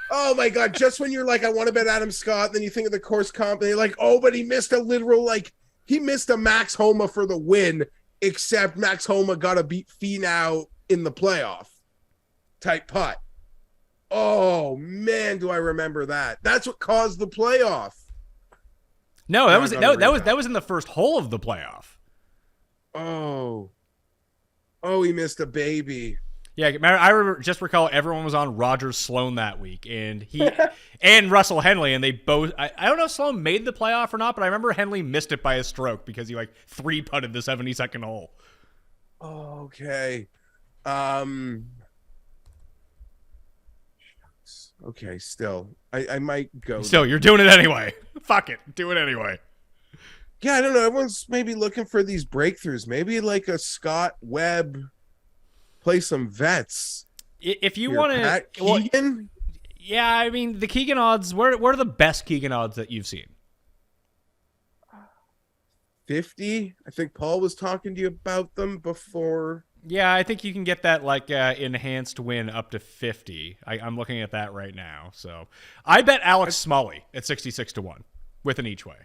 Oh my God. Just when you're like, I want to bet Adam Scott, then you think of the course comp and you're like, oh, but he missed a literal, like, he missed a Max Homa for the win, except Max Homa got to beat Finau in the playoff type putt. Oh man, do I remember that? That's what caused the playoff. No, that was in the first hole of the playoff. Oh, he missed a baby. Yeah, I just recall everyone was on Roger Sloan that week, and he and Russell Henley, and they both. I don't know if Sloan made the playoff or not, but I remember Henley missed it by a stroke because he like 3-putted the 72nd hole. Okay. Okay, still. I might go. Still, you're doing it anyway. Fuck it. Do it anyway. Yeah, I don't know. Everyone's maybe looking for these breakthroughs. Maybe like a Scott Webb, play some vets. If you want to. Keegan? Yeah, I mean, the Keegan odds, what are the best Keegan odds that you've seen? 50. I think Paul was talking to you about them before. Yeah, I think you can get that like enhanced win up to 50. I'm looking at that right now. So I bet Alex Smalley at 66-1 with an each way.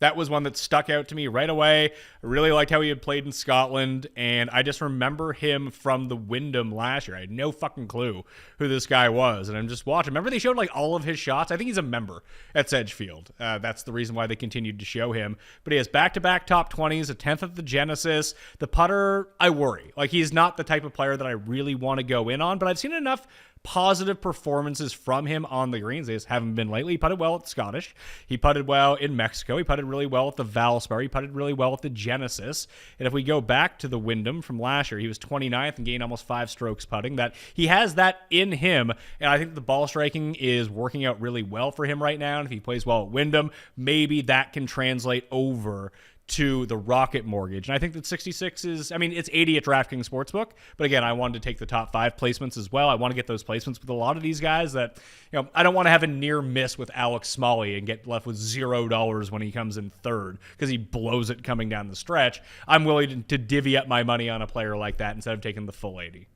That was one that stuck out to me right away. I really liked how he had played in Scotland, and I just remember him from the Wyndham last year. I had no fucking clue who this guy was, and I'm just watching. Remember they showed like all of his shots? I think he's a member at Sedgefield. That's the reason why they continued to show him. But he has back-to-back top 20s, a 10th at the Genesis. The putter, I worry. Like, he's not the type of player that I really want to go in on, but I've seen enough positive performances from him on the greens. They just haven't been lately. He putted well at Scottish. He putted well in Mexico. He putted really well at the Valspar. He putted really well at the Genesis. And if we go back to the Wyndham from last year, he was 29th and gained almost 5 strokes putting. That he has that in him, and I think the ball striking is working out really well for him right now. And if he plays well at Wyndham, maybe that can translate over to the Rocket Mortgage. And I think that 66 is, I mean, it's 80 at DraftKings Sportsbook, but again, I wanted to take the top 5 placements as well. I want to get those placements with a lot of these guys that, you know, I don't want to have a near miss with Alex Smalley and get left with $0 when he comes in third because he blows it coming down the stretch. I'm willing to divvy up my money on a player like that instead of taking the full 80.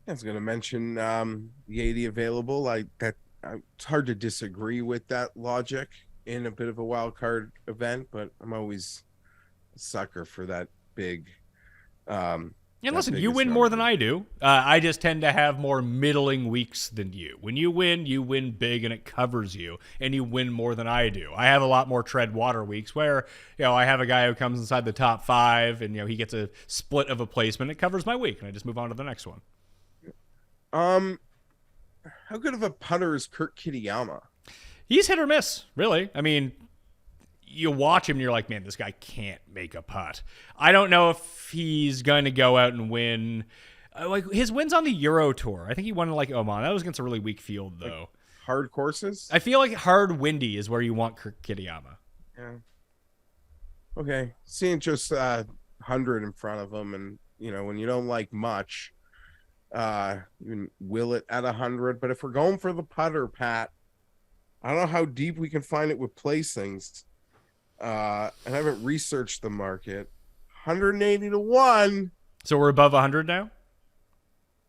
I was going to mention the 80 available. It's hard to disagree with that logic. in a bit of a wild card event, but I'm always a sucker for that big. And listen, you win more than I do. I just tend to have more middling weeks than you. When you win big and it covers you, and you win more than I do. I have a lot more tread water weeks where, I have a guy who comes inside the top 5 and, he gets a split of a placement. It covers my week, and I just move on to the next one. How good of a putter is Kurt Kitayama? He's hit or miss, really. I mean, you watch him and you're like, man, this guy can't make a putt. I don't know if he's going to go out and win. Like his wins on the Euro Tour. I think he won in like Oman. That was against a really weak field, though. Like hard courses? I feel like hard windy is where you want Kurt Kitayama. Yeah. Okay. Seeing just 100 in front of him, and, when you don't like much, you can will it at 100. But if we're going for the putter, Pat, I don't know how deep we can find it with placings. And I haven't researched the market. 180 to 1. So we're above 100 now?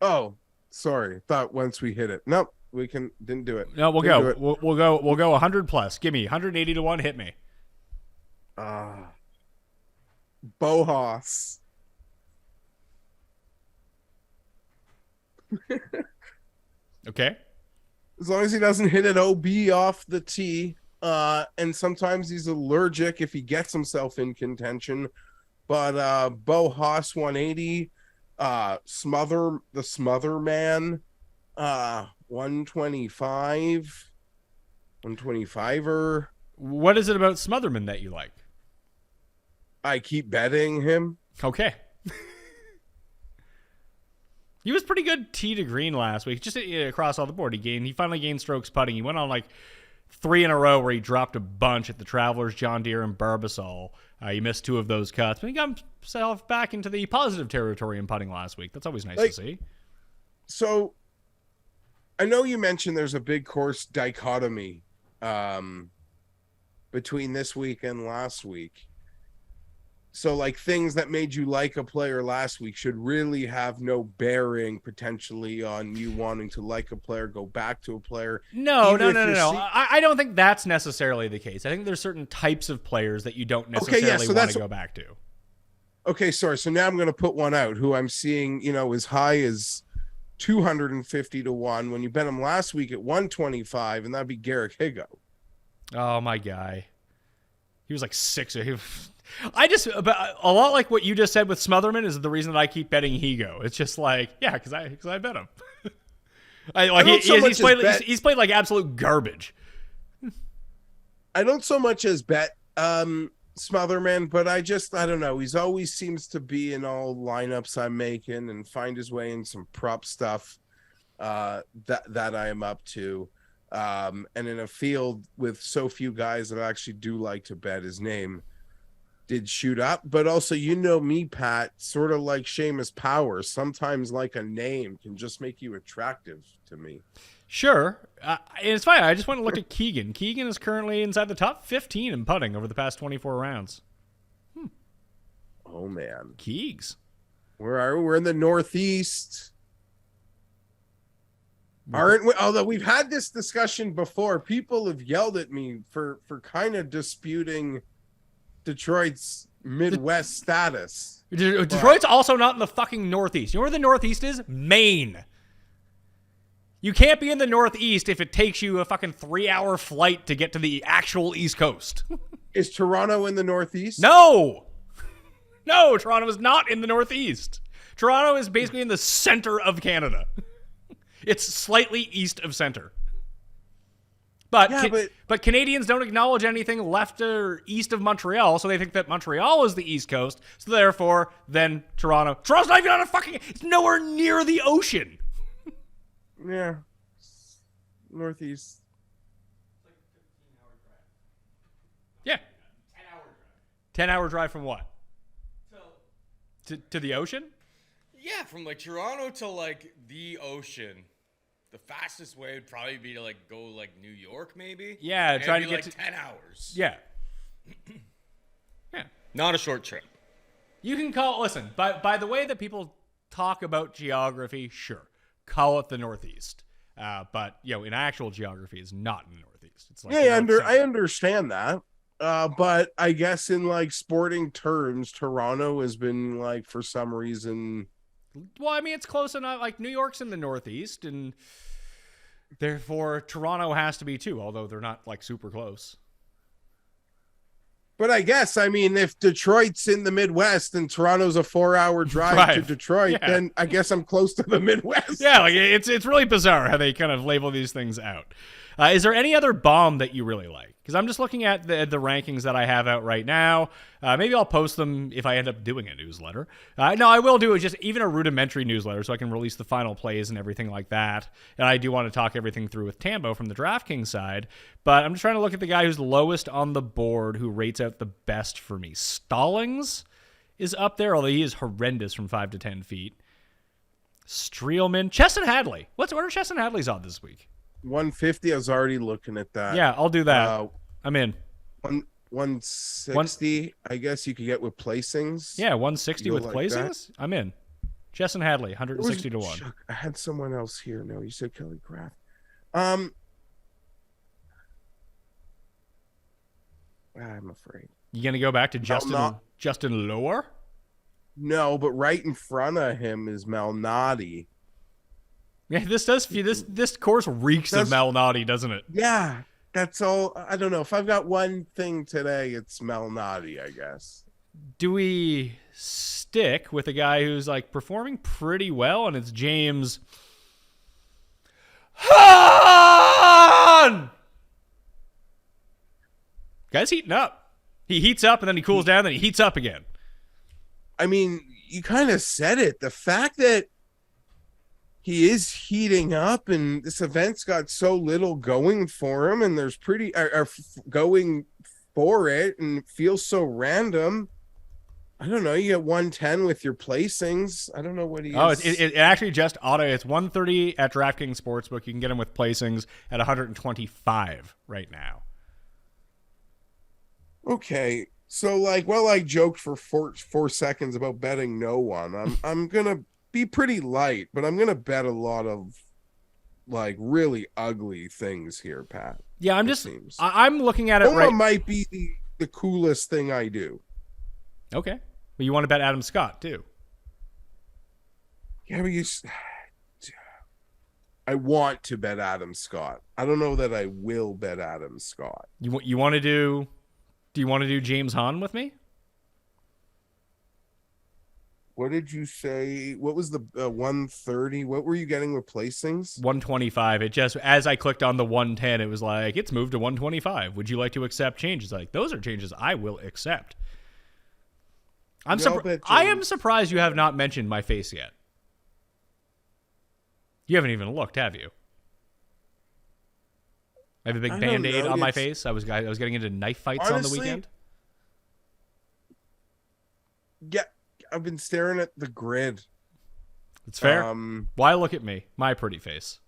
Oh, sorry. Thought once we hit it. Nope, didn't do it. No, we'll go. We'll go 100 plus. Give me 180 to 1. Hit me. Bohas. Okay. As long as he doesn't hit an OB off the tee. And sometimes he's allergic if he gets himself in contention. But Bo Haas 180, the Smother Man 125, 125er. What is it about Smotherman that you like? I keep betting him. Okay. He was pretty good tee to green last week, just across all the board. He finally gained strokes putting. He went on like 3 in a row where he dropped a bunch at the Travelers, John Deere, and Barbasol. He missed 2 of those cuts, but he got himself back into the positive territory in putting last week. That's always nice to see. So, I know you mentioned there's a big course dichotomy between this week and last week. So, like, things that made you like a player last week should really have no bearing potentially on you wanting to like a player, go back to a player. No. I don't think that's necessarily the case. I think there's certain types of players that you don't necessarily want to go back to. Okay, sorry. So now I'm going to put one out who I'm seeing, as high as 250 to 1 when you bet him last week at 125, and that'd be Garrick Higo. Oh, my guy. He was like 6. But a lot like what you just said with Smotherman is the reason that I keep betting Higo. It's just like, yeah, because I bet him. He's played like absolute garbage. I don't so much as bet Smotherman, but I don't know. He's always seems to be in all lineups I'm making and find his way in some prop stuff that I am up to. And in a field with so few guys that I actually do like to bet, his name did shoot up. But also, me, Pat, sort of like Seamus Power, sometimes like a name can just make you attractive to me. Sure. It's fine. I just want to look at Keegan. Keegan is currently inside the top 15 in putting over the past 24 rounds. Oh, man. Keegs. Where are we? We're in the Northeast. Aren't we? Although we've had this discussion before, people have yelled at me for kind of disputing Detroit's Midwest status. Detroit's also not in the fucking Northeast. You know where the Northeast is? Maine. You can't be in the Northeast if it takes you a fucking 3-hour flight to get to the actual East Coast. Is Toronto in the Northeast? No, Toronto is not in the Northeast. Toronto is basically in the center of Canada. It's slightly east of center. But Canadians don't acknowledge anything left or east of Montreal, so they think that Montreal is the East Coast. So therefore, then Toronto's not even on a fucking... It's nowhere near the ocean. Yeah. Northeast. Yeah. 10-hour drive from what? To the ocean? Yeah, from like Toronto to like the ocean. The fastest way would probably be to like go like New York, maybe. Yeah, trying to get like 10 hours. Yeah. Yeah. Not a short trip. You can call. Listen, by the way that people talk about geography, sure, call it the Northeast. But in actual geography, it's not in the Northeast. least. It's like Yeah, I understand that. But I guess in like sporting terms, Toronto has been like for some reason. Well, I mean, it's close enough. Like New York's in the Northeast, and therefore Toronto has to be too. Although they're not like super close. But I guess, I mean, if Detroit's in the Midwest and Toronto's a 4-hour drive to Detroit, then I guess I'm close to the Midwest. Yeah, like it's really bizarre how they kind of label these things out. Is there any other bomb that you really like? Because I'm just looking at the rankings that I have out right now. Maybe I'll post them if I end up doing a newsletter. No, I will do just even a rudimentary newsletter so I can release the final plays and everything like that. And I do want to talk everything through with Tambo from the DraftKings side. But I'm just trying to look at the guy who's lowest on the board who rates out the best for me. Stallings is up there, although he is horrendous from 5 to 10 feet. Streelman. Chesson Hadley. What are Chesson Hadley's odds this week? 150. I was already looking at that. Yeah, I'll do that. I'm in. 160. I guess you could get with placings. Yeah, 160 with like placings. I'm in. Chesson Hadley, 160 to 1. I had someone else here. No, you said Kelly Craft. I'm afraid. You gonna go back to Justin Lower? No, but right in front of him is Malnati. Yeah, this course reeks of Malnati, doesn't it? Yeah, that's all. I don't know. If I've got one thing today, it's Malnati, I guess. Do we stick with a guy who's like performing pretty well, and it's James Hahn? Guy's heating up. He heats up, and then he cools down, then he heats up again. I mean, you kind of said it. The fact that he is heating up, and this event's got so little going for him, and there's going for it, and it feels so random. I don't know. You get 110 with your placings. I don't know what he is. Oh, it actually just auto. It's 130 at DraftKings Sportsbook. You can get him with placings at 125 right now. Okay. So, like, well, I joked for 4 seconds about betting no one. I'm gonna be pretty light, but I'm gonna bet a lot of like really ugly things here, Pat. Yeah, I'm looking at it right. Might be the coolest thing I do. Okay, well, you want to bet Adam Scott too? Yeah, but I want to bet Adam Scott. I don't know that I will bet Adam Scott. You want to do? Do you want to do James Hahn with me? What did you say? What was the 130? What were you getting with placings? 125. It just, as I clicked on the 110, it was like, it's moved to 125. Would you like to accept changes? Like, those are changes I will accept. I am surprised you have not mentioned my face yet. You haven't even looked, have you? I have a big Band-Aid on my face. I was getting into knife fights honestly, on the weekend. Yeah. I've been staring at the grid. It's fair. Why look at me? My pretty face.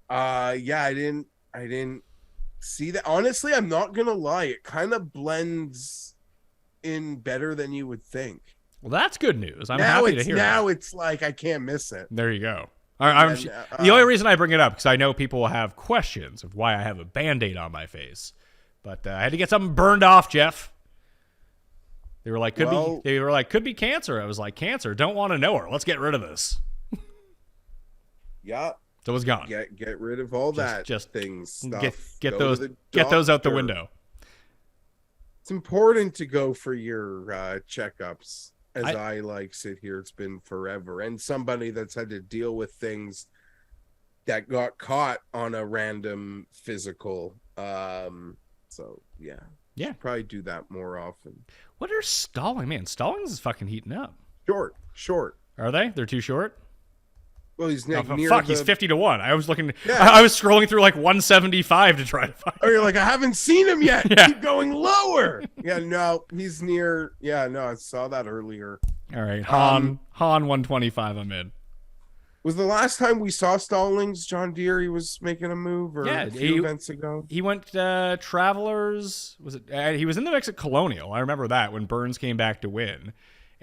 Yeah, I didn't see that. Honestly, I'm not gonna lie. It kind of blends in better than you would think. Well, that's good news. I'm happy to hear now that. It's like I can't miss it. There you go. The only reason I bring it up because I know people will have questions of why I have a Band-Aid on my face, but I had to get something burned off, Jeff. They were like, could be cancer. I was like, cancer? Don't want to know her. Let's get rid of this. Yeah. So it's gone. Get rid of all that things. Stuff. Get those out the window. It's important to go for your checkups. As I like sit here, it's been forever. And somebody that's had to deal with things that got caught on a random physical. So yeah. Yeah. Should probably do that more often. What are Stalling? Man, Stallings is fucking heating up. Short. Are they? They're too short? Well, he's near he's 50 to 1. I was looking. Yeah. I was scrolling through like 175 to try to find. Oh, you're like, I haven't seen him yet. Yeah. Keep going lower. Yeah, no, he's near. Yeah, no, I saw that earlier. All right, Han 125. I'm in. Was the last time we saw Stallings, John Deere, he was making a move, or a few events ago? He went Travelers. Was it? He was in the mix at Colonial. I remember that when Burns came back to win.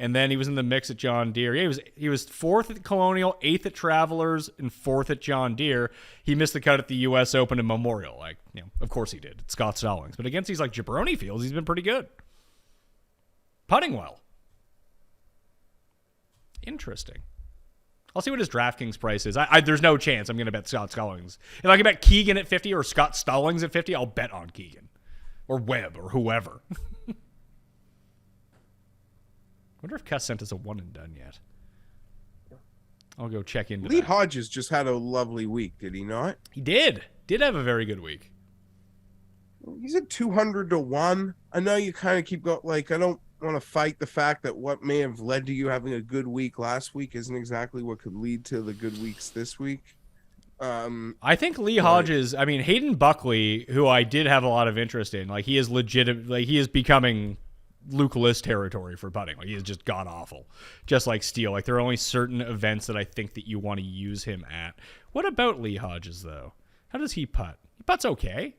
And then he was in the mix at John Deere. Yeah, he was 4th at Colonial, 8th at Travelers, and 4th at John Deere. He missed the cut at the U.S. Open and Memorial. Like, of course he did. It's Scott Stallings. But against these like jabroni fields, he's been pretty good. Putting well. Interesting. I'll see what his DraftKings price is. There's no chance I'm going to bet Scott Stallings. If I can bet Keegan at 50 or Scott Stallings at 50, I'll bet on Keegan. Or Webb or whoever. Wonder if Cuss sent us a one and done yet. I'll go check into Lee that. Hodges just had a lovely week, did he not? He did. Did have a very good week. He's at 200 to 1. I know you kind of keep going, like, I don't want to fight the fact that what may have led to you having a good week last week isn't exactly what could lead to the good weeks this week. I think Lee Hodges, I mean, Hayden Buckley, who I did have a lot of interest in, like, he is legitimate, like, he is becoming Luke List territory for putting. Like, he is just god awful. Just like Steele. Like, there are only certain events that I think that you want to use him at. What about Lee Hodges, though? How does he putt? He putts okay.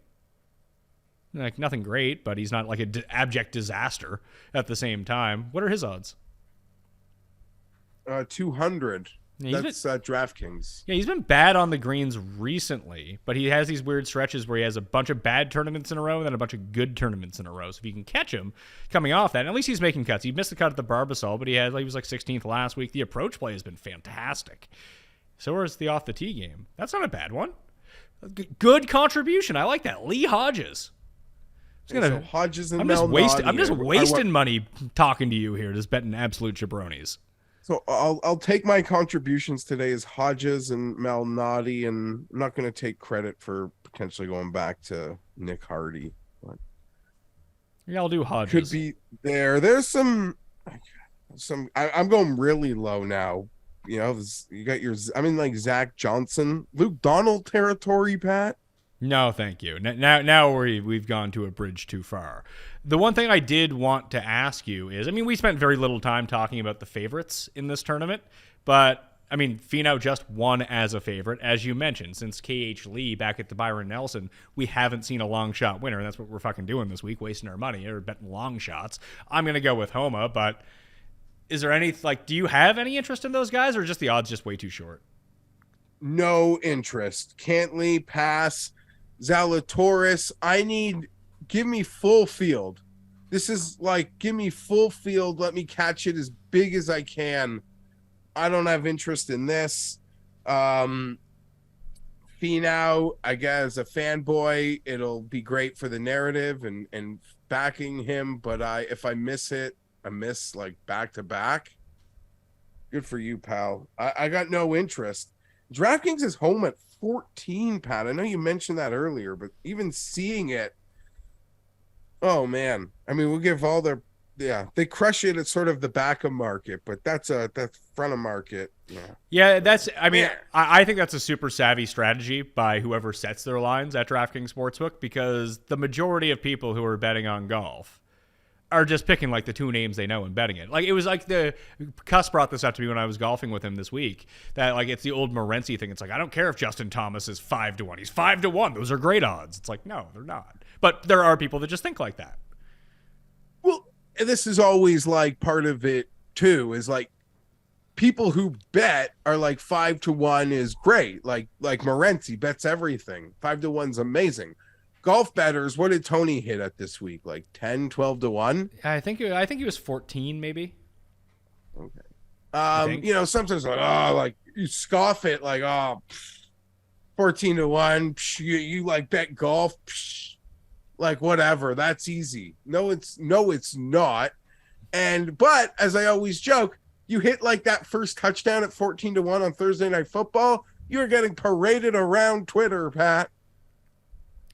Like, nothing great, but he's not like an abject disaster at the same time. What are his odds? 200. Yeah, That's DraftKings. Yeah, he's been bad on the greens recently, but he has these weird stretches where he has a bunch of bad tournaments in a row and then a bunch of good tournaments in a row. So if you can catch him coming off that, and at least he's making cuts. He missed the cut at the Barbasol, but he was like 16th last week. The approach play has been fantastic. So is the off the tee game. That's not a bad one. Good contribution. I like that. Lee Hodges. So Hodges and I'm just Malnati. wasting money talking to you here, just betting absolute jabronis. So I'll take my contributions today as Hodges and Malnati, and I'm not going to take credit for potentially going back to Nick Hardy. But Yeah, I'll do Hodges. could be there. There's some. I'm going really low now. You know, you got your. I mean, like Zach Johnson, Luke Donald territory, Pat. No, thank you. Now we've gone to a bridge too far. The one thing I did want to ask you is, I mean, we spent very little time talking about the favorites in this tournament, but, I mean, Finau just won as a favorite, as you mentioned. Since K.H. Lee back at the Byron Nelson, we haven't seen a long shot winner, and that's what we're fucking doing this week, wasting our money or betting long shots. I'm going to go with Homa, but is there any, like, do you have any interest in those guys, or just the odds just way too short? No interest. Cantley, pass. Zalatoris, give me full field. This is like, give me full field. Let me catch it as big as I can. I don't have interest in this. Finau, I guess, as a fanboy, it'll be great for the narrative and backing him. But if I miss it, I miss like back to back. Good for you, pal. I got no interest. DraftKings is home at 14, Pat. I know you mentioned that earlier, but even seeing it, oh man. I mean, we'll give all their, they crush it at sort of the back of market, but that's front of market. Yeah, I think that's a super savvy strategy by whoever sets their lines at DraftKings Sportsbook, because the majority of people who are betting on golf are just picking like the two names they know and betting it. Like, it was like Cuss brought this up to me when I was golfing with him this week, that like it's the old Morency thing. It's like, I don't care if Justin Thomas is 5 to 1. He's 5 to 1. Those are great odds. It's like, no, they're not. But there are people that just think like that. Well, this is always like part of it too, is like people who bet are like 5 to 1 is great. Like Morency bets everything. 5 to 1's amazing. Golf bettors, what did Tony hit at this week? Like 10, 12 to 1? I think he was 14 maybe. Okay. You know, sometimes like you scoff it like, 14 to 1. You like bet golf. Like whatever. That's easy. No, it's not. But as I always joke, you hit like that first touchdown at 14 to 1 on Thursday Night Football, you're getting paraded around Twitter, Pat.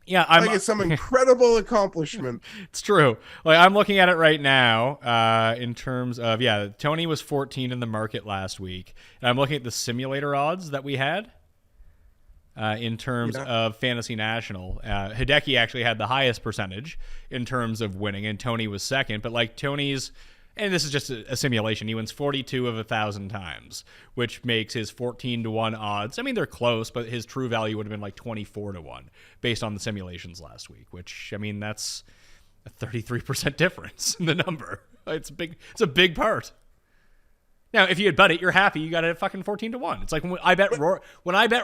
Yeah, like it's some incredible accomplishment. It's true. Like, I'm looking at it right now in terms of, Tony was 14 in the market last week. And I'm looking at the simulator odds that we had in terms of Fantasy National. Hideki actually had the highest percentage in terms of winning, and Tony was second. But like Tony's, and this is just a simulation, he wins 42 of 1,000 times, which makes his 14 to 1 odds. I mean, they're close, but his true value would have been like 24 to 1 based on the simulations last week, which, I mean, that's a 33% difference in the number. It's a big part. Now, if you had bet it, you're happy. You got it at fucking 14-1. It's like when I bet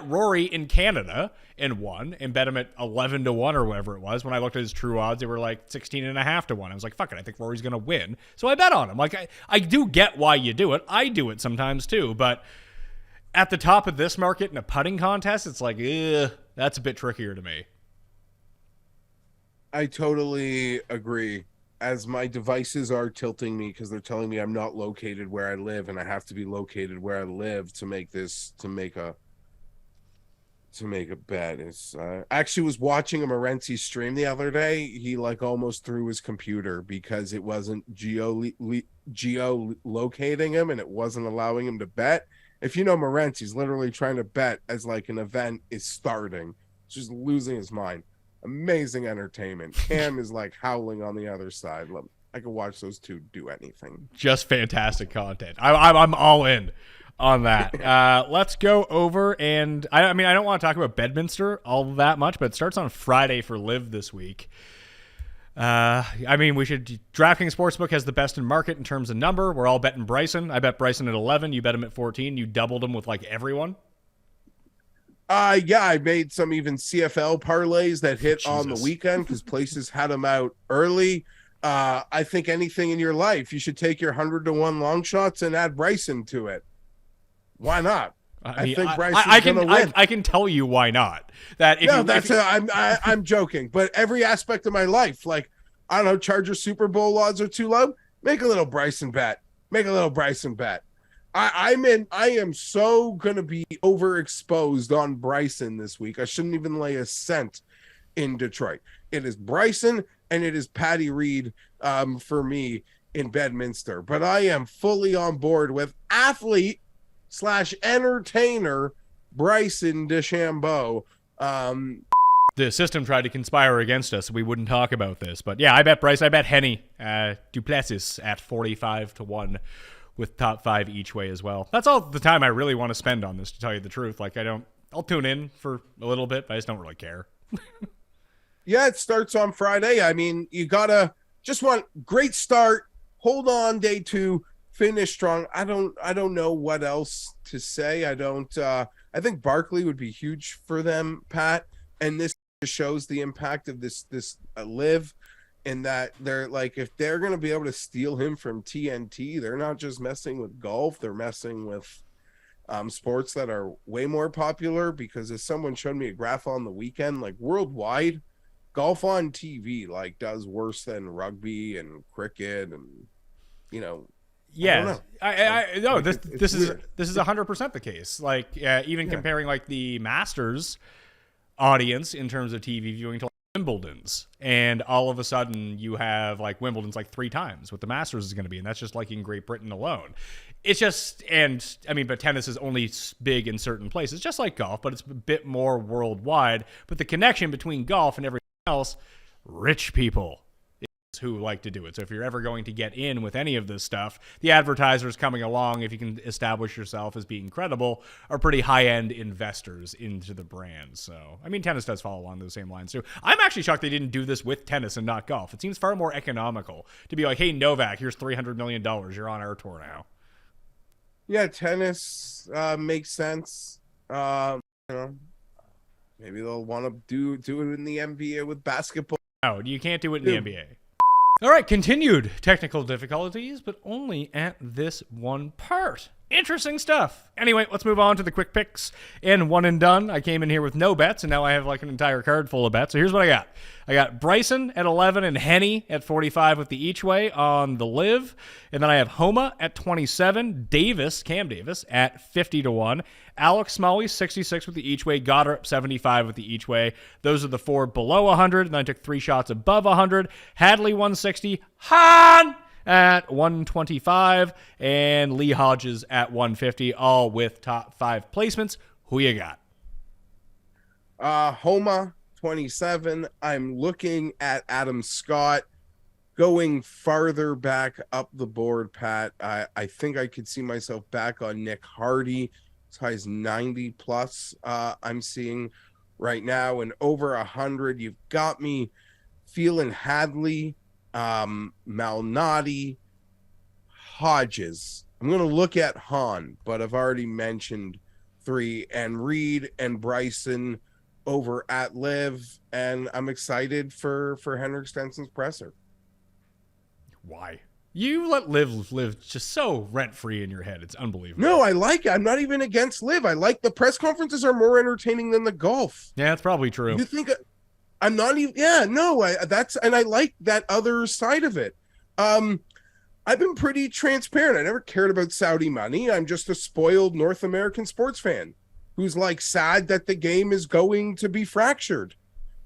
Rory in Canada and won, and bet him at 11-1 or whatever it was. When I looked at his true odds, they were like 16.5-1. I was like, fuck it, I think Rory's gonna win. So I bet on him. Like I do get why you do it. I do it sometimes too. But at the top of this market in a putting contest, it's like, that's a bit trickier to me. I totally agree. As my devices are tilting me because they're telling me I'm not located where I live, and I have to be located where I live to make a bet. It's actually was watching a Morency stream the other day. He like almost threw his computer because it wasn't geo-locating him, and it wasn't allowing him to bet. If you know Morency's literally trying to bet as like an event is starting, just losing his mind. Amazing entertainment. Cam is like howling on the other side. I could watch those two do anything. Just fantastic content. I'm all in on that. Let's go over, and I mean, I don't want to talk about Bedminster all that much, but it starts on Friday for Live this week. I mean, DraftKings Sportsbook has the best in market in terms of number. We're all betting Bryson. I bet Bryson at 11. You bet him at 14. You doubled him with like everyone. Yeah, I made some even CFL parlays that hit on the weekend because places had them out early. I think anything in your life, you should take your 100-1 long shots and add Bryson to it. Why not? I think Bryson's gonna win. I can tell you why not. I'm joking. But every aspect of my life, like, I don't know, Chargers Super Bowl odds are too low. Make a little Bryson bet. I am so going to be overexposed on Bryson this week. I shouldn't even lay a cent in Detroit. It is Bryson and it is Patty Reed for me in Bedminster. But I am fully on board with athlete/entertainer Bryson DeChambeau. The system tried to conspire against us, so we wouldn't talk about this. But yeah, I bet Bryce. I bet Henny Duplessis at 45-1. With top 5 each way as well. That's all the time I really want to spend on this, to tell you the truth. Like, I'll tune in for a little bit, but I just don't really care. Yeah, it starts on Friday. I mean, you just want great start, hold on day 2, finish strong. I don't know what else to say. I think Barkley would be huge for them, Pat. And this shows the impact of this Live. In that they're like, if they're going to be able to steal him from TNT, they're not just messing with golf, they're messing with sports that are way more popular. Because as someone showed me a graph on the weekend, like worldwide, golf on TV like does worse than rugby and cricket, and Yes, this is 100% the case. Like even comparing like the Masters audience in terms of TV viewing to Wimbledon's, and all of a sudden you have like Wimbledon's like 3 times what the Masters is going to be, and that's just like in Great Britain alone. It's just, and I mean, but tennis is only big in certain places, just like golf, but it's a bit more worldwide. But the connection between golf and everything else, rich people who like to do it. So if you're ever going to get in with any of this stuff, the advertisers coming along, if you can establish yourself as being credible, are pretty high-end investors into the brand. So, I mean, tennis does follow along those same lines too. I'm actually shocked they didn't do this with tennis and not golf. It seems far more economical to be like, hey, Novak, here's $300 million. You're on our tour now. Yeah, tennis makes sense. Maybe they'll want to do it in the NBA with basketball. No, you can't do it in the NBA. All right, continued technical difficulties, but only at this one part. Interesting stuff. Anyway, let's move on to the quick picks and one and done. I came in here with no bets, and now I have like an entire card full of bets. So here's what I got. I got Bryson at 11 and Henny at 45 with the each way on the Live. And then I have Homa at 27, Cam Davis at 50-1, Alex Smalley 66 with the each way, Goddard 75 with the each way. Those are the 4 below 100, and then I took 3 shots above 100. Hadley 160, Han at 125, and Lee Hodges at 150, all with top 5 placements. Who you got? Homa 27. I'm looking at Adam Scott going farther back up the board, Pat. I think I could see myself back on Nick Hardy as high as 90 plus. I'm seeing right now, and over 100. You've got me feeling Hadley, Malnati, Hodges. I'm going to look at Han, but I've already mentioned 3, and Reed and Bryson over at Liv, and I'm excited for Henrik Stenson's presser. Why? You let live just so rent-free in your head. It's unbelievable. No, I like it. I'm not even against Liv. I like the press conferences are more entertaining than the golf. Yeah, that's probably true. You think I'm not even? Yeah, no. I like that other side of it. I've been pretty transparent. I never cared about Saudi money. I'm just a spoiled North American sports fan who's like sad that the game is going to be fractured.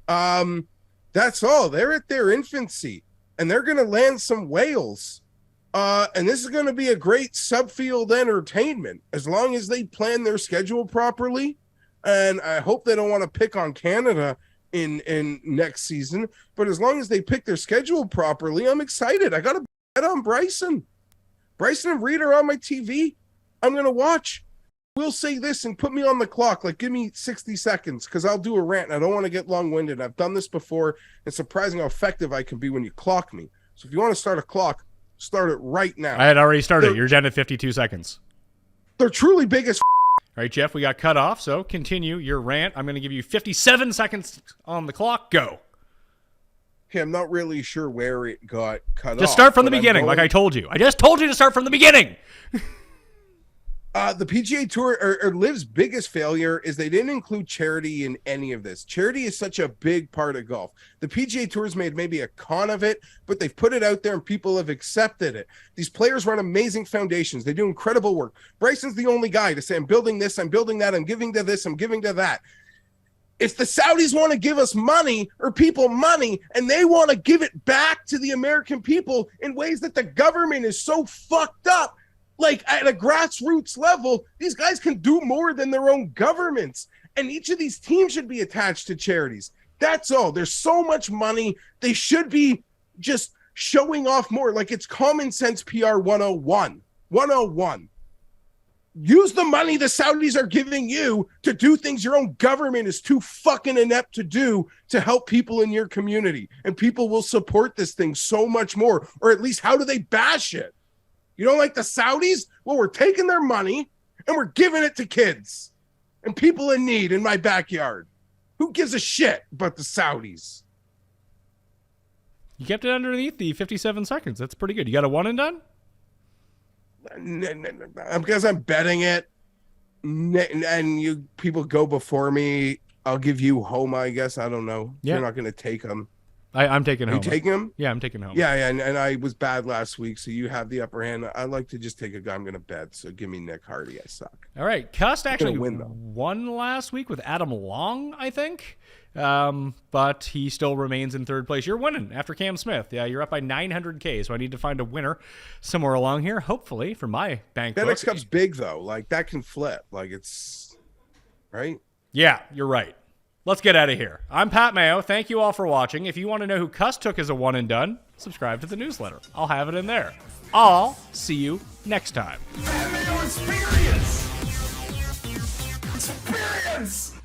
That's all. They're at their infancy, and they're going to land some whales. And this is going to be a great subfield entertainment as long as they plan their schedule properly. And I hope they don't want to pick on Canada in next season, but as long as they pick their schedule properly, I'm excited. I got to bet on Bryson and Reed are on my TV. I'm going to watch. We'll say this and put me on the clock. Like, give me 60 seconds because I'll do a rant. I don't want to get long-winded. I've done this before. It's surprising how effective I can be when you clock me. So if you want to start a clock, start it right now. I had already started. You're down at 52 seconds. They're truly big as All right, Geoff, we got cut off, so continue your rant. I'm going to give you 57 seconds on the clock. Go. Okay, I'm not really sure where it got cut off. Just start from the beginning, like I told you. I just told you to start from the beginning. The PGA Tour or Liv's biggest failure is they didn't include charity in any of this. Charity is such a big part of golf. The PGA Tour's made maybe a con of it, but they've put it out there and people have accepted it. These players run amazing foundations. They do incredible work. Bryson's the only guy to say, I'm building this, I'm building that, I'm giving to this, I'm giving to that. If the Saudis want to give us money or people money and they want to give it back to the American people in ways that the government is so fucked up, like at a grassroots level, these guys can do more than their own governments. And each of these teams should be attached to charities. That's all. There's so much money. They should be just showing off more. Like it's common sense PR 101. 101. Use the money the Saudis are giving you to do things your own government is too fucking inept to do to help people in your community. And people will support this thing so much more. Or at least how do they bash it? You don't like the Saudis? Well, we're taking their money and we're giving it to kids and people in need in my backyard. Who gives a shit about the Saudis? You kept it underneath the 57 seconds. That's pretty good. You got a one and done? Because I'm betting it and you people go before me. I'll give you Homa, I guess. I don't know. Yeah. You're not going to take them. I'm taking home. You taking him? Yeah, I'm taking home. Yeah, and I was bad last week, so you have the upper hand. I like to just take a guy I'm going to bet, so give me Nick Hardy. I suck. All right. Cust actually won last week with Adam Long, I think, but he still remains in third place. You're winning after Cam Smith. Yeah, you're up by 900K, so I need to find a winner somewhere along here, hopefully, for my bank book. FedEx Cup's big, though. Like, that can flip. Like, it's... Right? Yeah, you're right. Let's get out of here. I'm Pat Mayo. Thank you all for watching. If you want to know who Cuss took as a one and done, subscribe to the newsletter. I'll have it in there. I'll see you next time. Mayo experience. Experience.